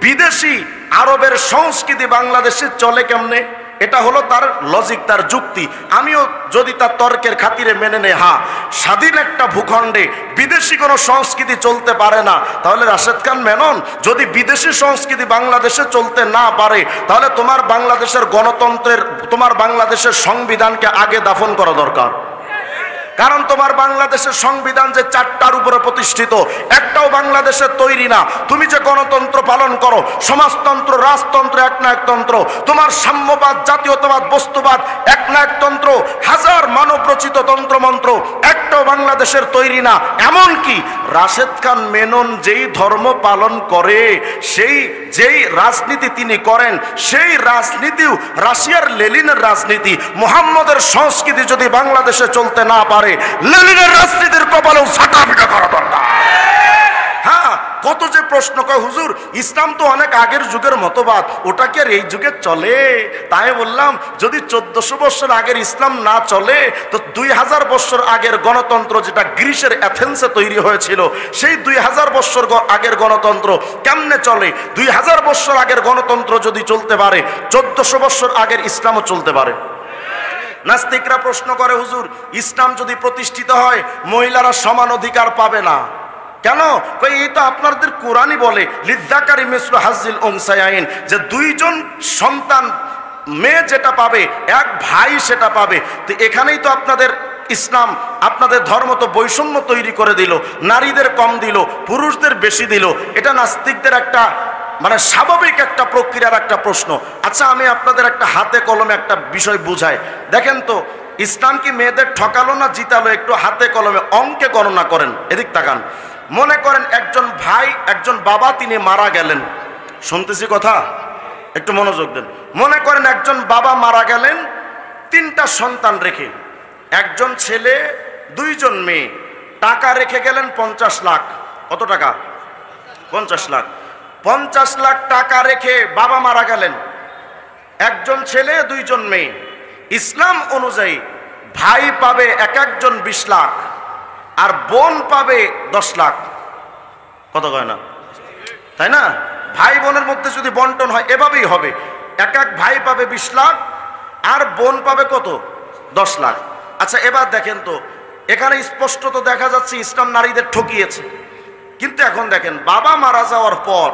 বিদেশি আরবের সংস্কৃতি বাংলাদেশে চলে কেমনে? এটা হলো তার লজিক, তার যুক্তি। আমিও যদি তার তর্কের খাতিরে মেনে নেই, হ্যাঁ, স্বাধীন একটা ভূখণ্ডে বিদেশি কোনো সংস্কৃতি চলতে পারে না, তাহলে রাশেদ খান মেনন, যদি বিদেশি সংস্কৃতি বাংলাদেশে চলতে না পারে, তাহলে তোমার বাংলাদেশের গণতন্ত্রের, তোমার বাংলাদেশের সংবিধানকে আগে দাফন করা দরকার। কারণ তোমার বাংলাদেশের সংবিধান যে 4টার উপরে প্রতিষ্ঠিত, একটাও বাংলাদেশের তৈরি না। তুমি যে গণতন্ত্র পালন করো, সমাজতন্ত্র, রাজতন্ত্র, এক না একতন্ত্র, তোমার সাম্যবাদ, জাতীয়তাবাদ, বস্তুবাদ, এক না একতন্ত্র, হাজার মানব রচিত তন্ত্রমন্ত্র, একটাও বাংলাদেশের তৈরি না। এমনকি রাশেদ খান মেনন যেই ধর্ম পালন করে, যেই রাজনীতি তিনি করেন, সেই রাজনীতিও রাশিয়ার লেনিনের রাজনীতি। মুহাম্মদের সংস্কৃতি যদি বাংলাদেশে চলতে না পারে, লেনিনের রাজনীতির কপালেও ছাটা পিটা করা দরকার। হ্যাঁ, কত যে প্রশ্ন কয় হুজুর ইসলাম তো অনেক আগের যুগের মতবাদ, ওটা কি আর এই যুগে চলে? তাই বললাম যদি 1400 বছর আগের ইসলাম না চলে তো 2000 বছর আগের গণতন্ত্র যেটা গ্রিসের অ্যাথেন্সে তৈরি হয়েছিল, সেই 2000 বছর আগের গণতন্ত্র কেমনে চলে? 2000 বছর আগের গণতন্ত্র যদি চলতে পারে, 1400 বছর আগের ইসলামও চলতে পারে। নাস্তিকরা প্রশ্ন করে হুজুর ইসলাম যদি প্রতিষ্ঠিত হয় মহিলারা সমান অধিকার পাবে না কেন? এই তো আপনাদের কোরআনই বলে লিযযাকারি মিসলু হাজ্জিল উনসায়াইন, যে দুইজন সন্তান মেয়ে যেটা পাবে এক ভাই সেটা পাবে। তো এখানেই তো আপনাদের ইসলাম, আপনাদের ধর্ম তো বৈষম্য তৈরি করে দিল, নারীদের কম দিল, পুরুষদের বেশি দিল। এটা নাস্তিকদের একটা মানে স্বাভাবিক একটা প্রক্রিয়ার একটা প্রশ্ন। আচ্ছা আমি আপনাদের একটা হাতে কলমে একটা বিষয় বুঝাই। দেখেন তো ইসলাম কি মেয়েদের ঠকালো না জিতালো? একটু হাতে কলমে অঙ্কে গণনা করেন, এদিক তাকান। মনে করেন একজন ভাই একজন বাবা তিনি মারা গেলেন, শুনতেছি কথা, একটু মনোযোগ দেন। মনে করেন একজন বাবা মারা গেলেন 3টা সন্তান রেখে, একজন ছেলে 2জন মেয়ে, টাকা রেখে গেলেন 50 লাখ। কত টাকা? 50 লাখ। 50 লাখ টাকা রেখে বাবা মারা গেলেন, একজন ছেলে 2জন মেয়ে। ইসলাম অনুযায়ী ভাই পাবে এক একজন 20 লাখ আর বোন পাবে 10 লাখ। কত কয় না? তাই না? ভাই বোনের মধ্যে যদি বন্টন হয় এভাবেই হবে, এক এক ভাই পাবে 20 লাখ আর বোন পাবে কত? 10 লাখ। আচ্ছা এবার দেখেন তো এখানে স্পষ্ট তো দেখা যাচ্ছে ইসলাম নারীদের ঠকিয়েছে। কিন্তু এখন দেখেন বাবা মারা যাওয়ার পর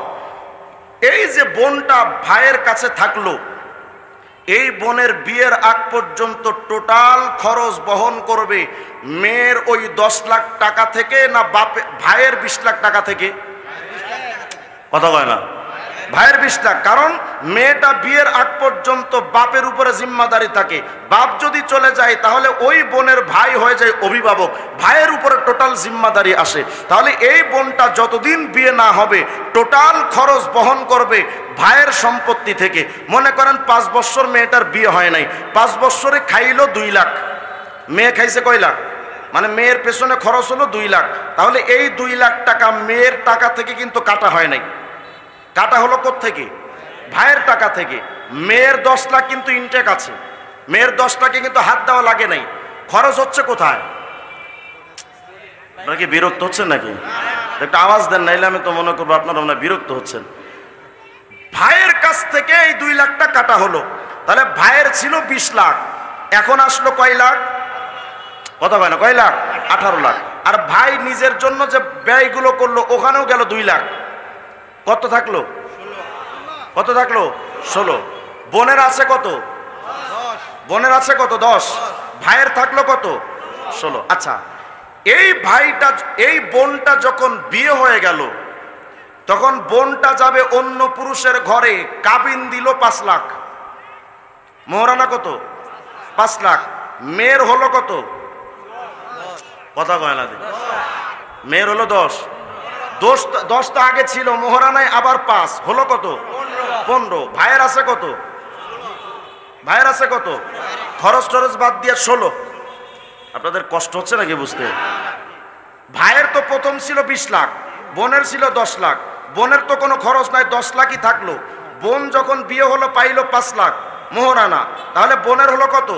এই যে বোনটা ভাইয়ের কাছে থাকলো, এই বোনের বিয়ের আগ পর্যন্ত টোটাল খরচ বহন করবে মেয়ের ওই 10 লাখ টাকা থেকে না ভাইয়ের 20 লাখ টাকা থেকে? কথা কয় না? ভাইয়ের 20 লাখ। কারণ মেয়েটা বিয়ের আগ পর্যন্ত বাপের উপরে জিম্মাদারি থাকে, বাপ যদি চলে যায় তাহলে ওই বোনের ভাই হয়ে যায় অভিভাবক, ভাইয়ের উপরে টোটাল জিম্মাদারি আসে। তাহলে এই বোনটা যতদিন বিয়ে না হবে টোটাল খরচ বহন করবে ভাইয়ের সম্পত্তি থেকে। মনে করেন 5 বছর মেয়েটার বিয়ে হয় নাই, 5 বছরে খাইলো 2 লাখ, মেয়ে খাইছে কয় লাখ? মানে মেয়ের পেছনে খরচ হলো 2 লাখ। তাহলে এই 2 লাখ টাকা মেয়ের টাকা থেকে কিন্তু কাটা হয় নাই, কাটা হলো কোত্থেকে? ভাইয়ের টাকা থেকে। মেয়ের 10 লাখ কিন্তু ইনটেক আছে, মেয়ের 10 লাখে কিন্তু হাত দেওয়া লাগে নাই। খরচ হচ্ছে কোথায়? আপনারা কি বিরক্ত হচ্ছেন নাকি? একটা আওয়াজ দেন, নাইলে আমি তো মনে করবো আপনারা মনে বিরক্ত হচ্ছেন। ভাইয়ের কাছ থেকে এই 2 লাখটা কাটা হলো। তাহলে ভাইয়ের ছিল 20 লাখ, এখন আসলো কয় লাখ? কথা কয় না? কয় লাখ? 18 লাখ। আর ভাই নিজের জন্য যে ব্যয়গুলো করলো ওখানেও গেল 2 লাখ। কত থাকলো? কত থাকলো? 16। বোনের আছে কত? 10। বোনের আছে কত? 10। ভাইয়ের থাকলো কত? 16। আচ্ছা এই ভাইটা এই বোনটা যখন বিয়ে হয়ে গেল তখন বোনটা যাবে অন্য পুরুষের ঘরে, কাবিন দিল 5 লাখ, মোহরানা কত? 5 লাখ। মেয়ের হলো কত? কথা কয় না? মেয়ের হলো 10। 10 তো আগে ছিল, মোহরানায় আবার 5 হলো কত? 15। ভাইয়ের আছে কত? ভাইয়ের আছে কত? খরচ টরচ বাদ দিয়ে 16। আপনাদের কষ্ট হচ্ছে নাকি বুঝতে? ভাইয়ের তো প্রথম ছিল 20 লাখ, বোনের ছিল 10 লাখ। বোনের তো কোনো খরচ নাই, 10 লাখই থাকলো। বোন যখন বিয়ে হলো পাইলো 5 লাখ মোহরানা, তাহলে বোনের হলো কত?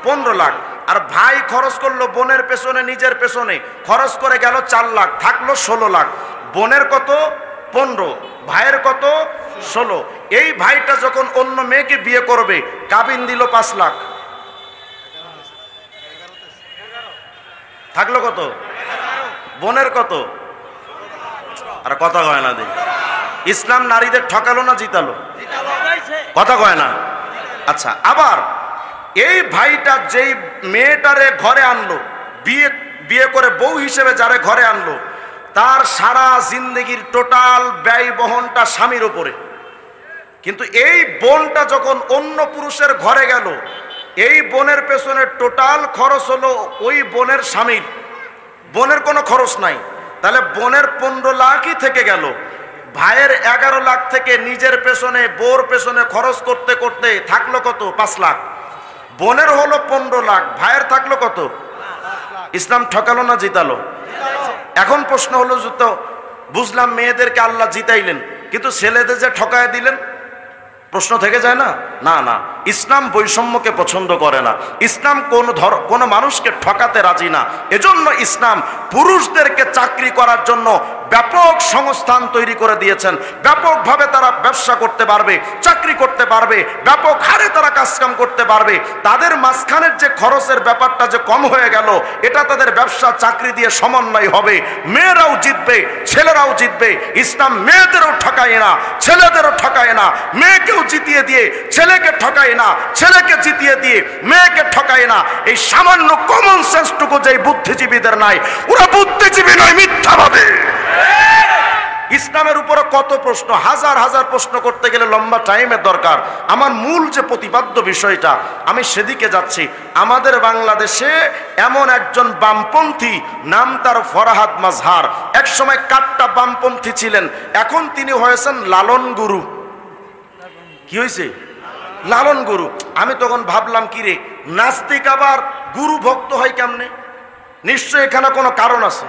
15 লাখ। আর ভাই খরচ করলো বোনের পেছনে, নিজের পেছনে খরচ করে গেল 4 লাখ, থাকলো 16 লাখ। বোনের কত? 15, ভাইয়ের কত? 16। এই ভাইটা যখন অন্য মেয়েকে বিয়ে করবে কাবিন দিল 5 লাখ, থাকলো কত? বোনের কত? আর কথা কয় না? ইসলাম নারীদের ঠকালো না জিতালো? কথা কয় না? আচ্ছা আবার এই ভাইটা যেই মেয়েটারে ঘরে আনলো, বিয়ে করে বউ হিসেবে যারে ঘরে আনলো, তার সারা জিন্দগির টোটাল ব্যয় বহনটা স্বামীর উপরে। কিন্তু এই বোনটা যখন অন্য পুরুষের ঘরে গেল, এই বোনের পেছনে টোটাল খরচ হলো ওই বোনের স্বামীর, বোনের কোনো খরচ নাই। তাহলে বোনের 15 লাখই থেকে গেল। ভাইয়ের 11 লাখ থেকে নিজের পেছনে বউর পেছনে খরচ করতে করতে থাকলো কত? 5 লাখ। বোনের হলো 15 লাখ, ভাইয়ের থাকলো কত? ইসলাম ঠকালো না জিতালো? এখন প্রশ্ন হলো তো বুঝলাম মেয়েদেরকে আল্লাহ জিতাইলেন, কিন্তু ছেলেদের যে ঠকায় দিলেন, প্রশ্ন থেকে যায় না? না না, ইসলাম বৈষম্যকে পছন্দ করে না। ইসলাম কোন মানুষকে ঠকাতে রাজি না। এজন্য ইসলাম পুরুষদেরকে চাকরি করার জন্য ব্যাপক সংস্থান তৈরি করে দিয়েছেন। ব্যাপকভাবে তারা ব্যবসা করতে পারবে, চাকরি করতে পারবে, ব্যাপক হারে তারা কাজকাম করতে পারবে। তাদের মাঝখানের যে খরচের ব্যাপারটা যে কম হয়ে গেল, এটা তাদের ব্যবসা চাকরি দিয়ে সমন্বয় হবে। মেয়েরাও জিতবে, ছেলেরাও জিতবে। ইসলাম মেয়েদেরও ঠকায় না, ছেলেদেরও ঠকায় না। মেয়েকেও জিতিয়ে দিয়ে ছেলেকে ঠকায় না, ছেলেকে জিতিয়ে দিয়ে মেয়েকে ঠকায় না। এই সামান্য কমন সেন্সটুকু যে বুদ্ধিজীবীদের নাই, ওরা বুদ্ধিজীবী নয়, মিথ্যাবাদী। ইসলামের উপরে কত প্রশ্ন, হাজার হাজার প্রশ্ন করতে গেলে লম্বা টাইমের দরকার। আমার মূল যে প্রতিপাদ্য বিষয়টা, আমি সেদিকে যাচ্ছি। আমাদের বাংলাদেশে এমন একজন বামপন্থী, নাম তার ফরহাদ মাজহার, একসময় কাট্টা বামপন্থী ছিলেন, এখন তিনি হয়েছেন লালন গুরু। কি হয়েছে? লালন গুরু। আমি তখন ভাবলাম, কি রে, নাস্তিক আবার গুরু ভক্ত হয় কেমনে? নিশ্চয় এখানে কোনো কারণ আছে।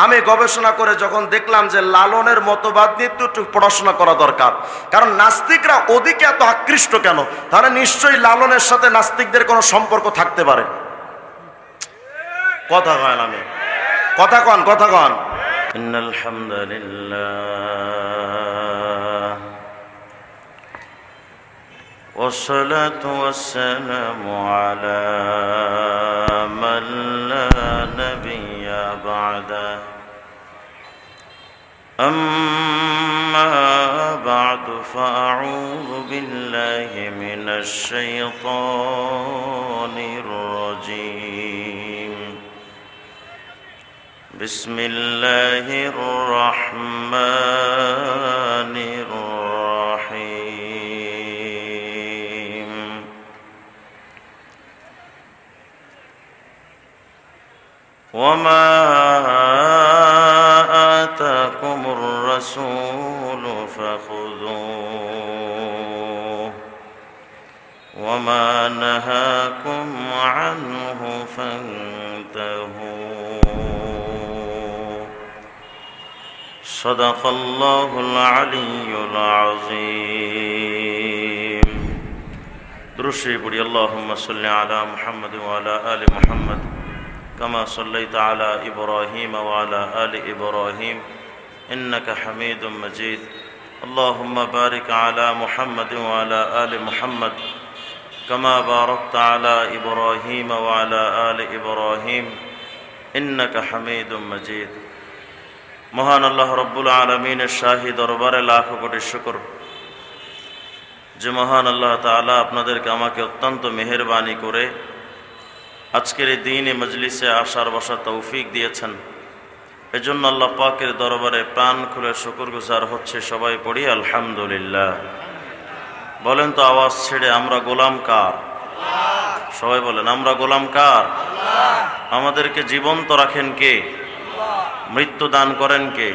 আমি গবেষণা করে যখন দেখলাম যে লালনের মতবাদ নিয়ে একটু পড়াশোনা করা দরকার, কারণ নাস্তিকরা ওদিকে এত আকৃষ্ট কেন? তাহলে নিশ্চয়ই লালনের সাথে নাস্তিকদের কোনো সম্পর্ক থাকতে পারে। কথা কন, আমি কথা কন। ইন্নাল হামদুলিল্লাহ والصلاة والسلام على من لا نبي بعده أما بعد فأعوذ بالله من الشيطان الرجيم بسم الله الرحمن الرحيم وما آتاكم الرسول فخذوه وما نهاكم عنه فانتهوا صدق الله العلي العظيم درشي بڑی اللهم صل على محمد وعلى آل محمد كما صليت على إبراهيم وعلى آل إبراهيم إنك حميد مجيد اللهم بارك على محمد وعلى آل محمد كما باركت على إبراهيم وعلى آل إبراهيم إنك حميد مجيد মহান আল্লাহ রব্বুল আলামিনের শাহী দরবারে লাখো কোটি শুকর যে মহান আল্লাহ তাআলা আপনাদেরকে আমাকে অত্যন্ত মেহেরবানি করে আজকের এই দিনে মজলিসে আসার বসার তৌফিক দিয়েছেন। এজন্য আল্লাহ পাকের দরবারে প্রাণ খুলে শুকরগুজার হচ্ছে। সবাই পড়ি আলহামদুলিল্লাহ। বলেন তো আওয়াজ ছেড়ে, আমরা গোলাম কার? সবাই বলেন, আমরা গোলাম কার? আমাদেরকে জীবন্ত রাখেন কে? মৃত্যু দান করেন কে?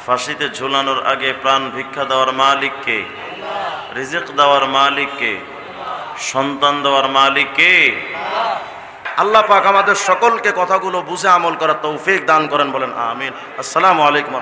ফাঁসিতে ঝুলানোর আগে প্রাণ ভিক্ষা দেওয়ার মালিক কে? রিজিক দেওয়ার মালিক কে? সন্তান দেওয়ার মালিক কে? আল্লাহ পাক আমাদের সকলকে কথাগুলো বুঝে আমল করার তৌফিক দান করেন। বলেন আমিন। আসসালামু আলাইকুম।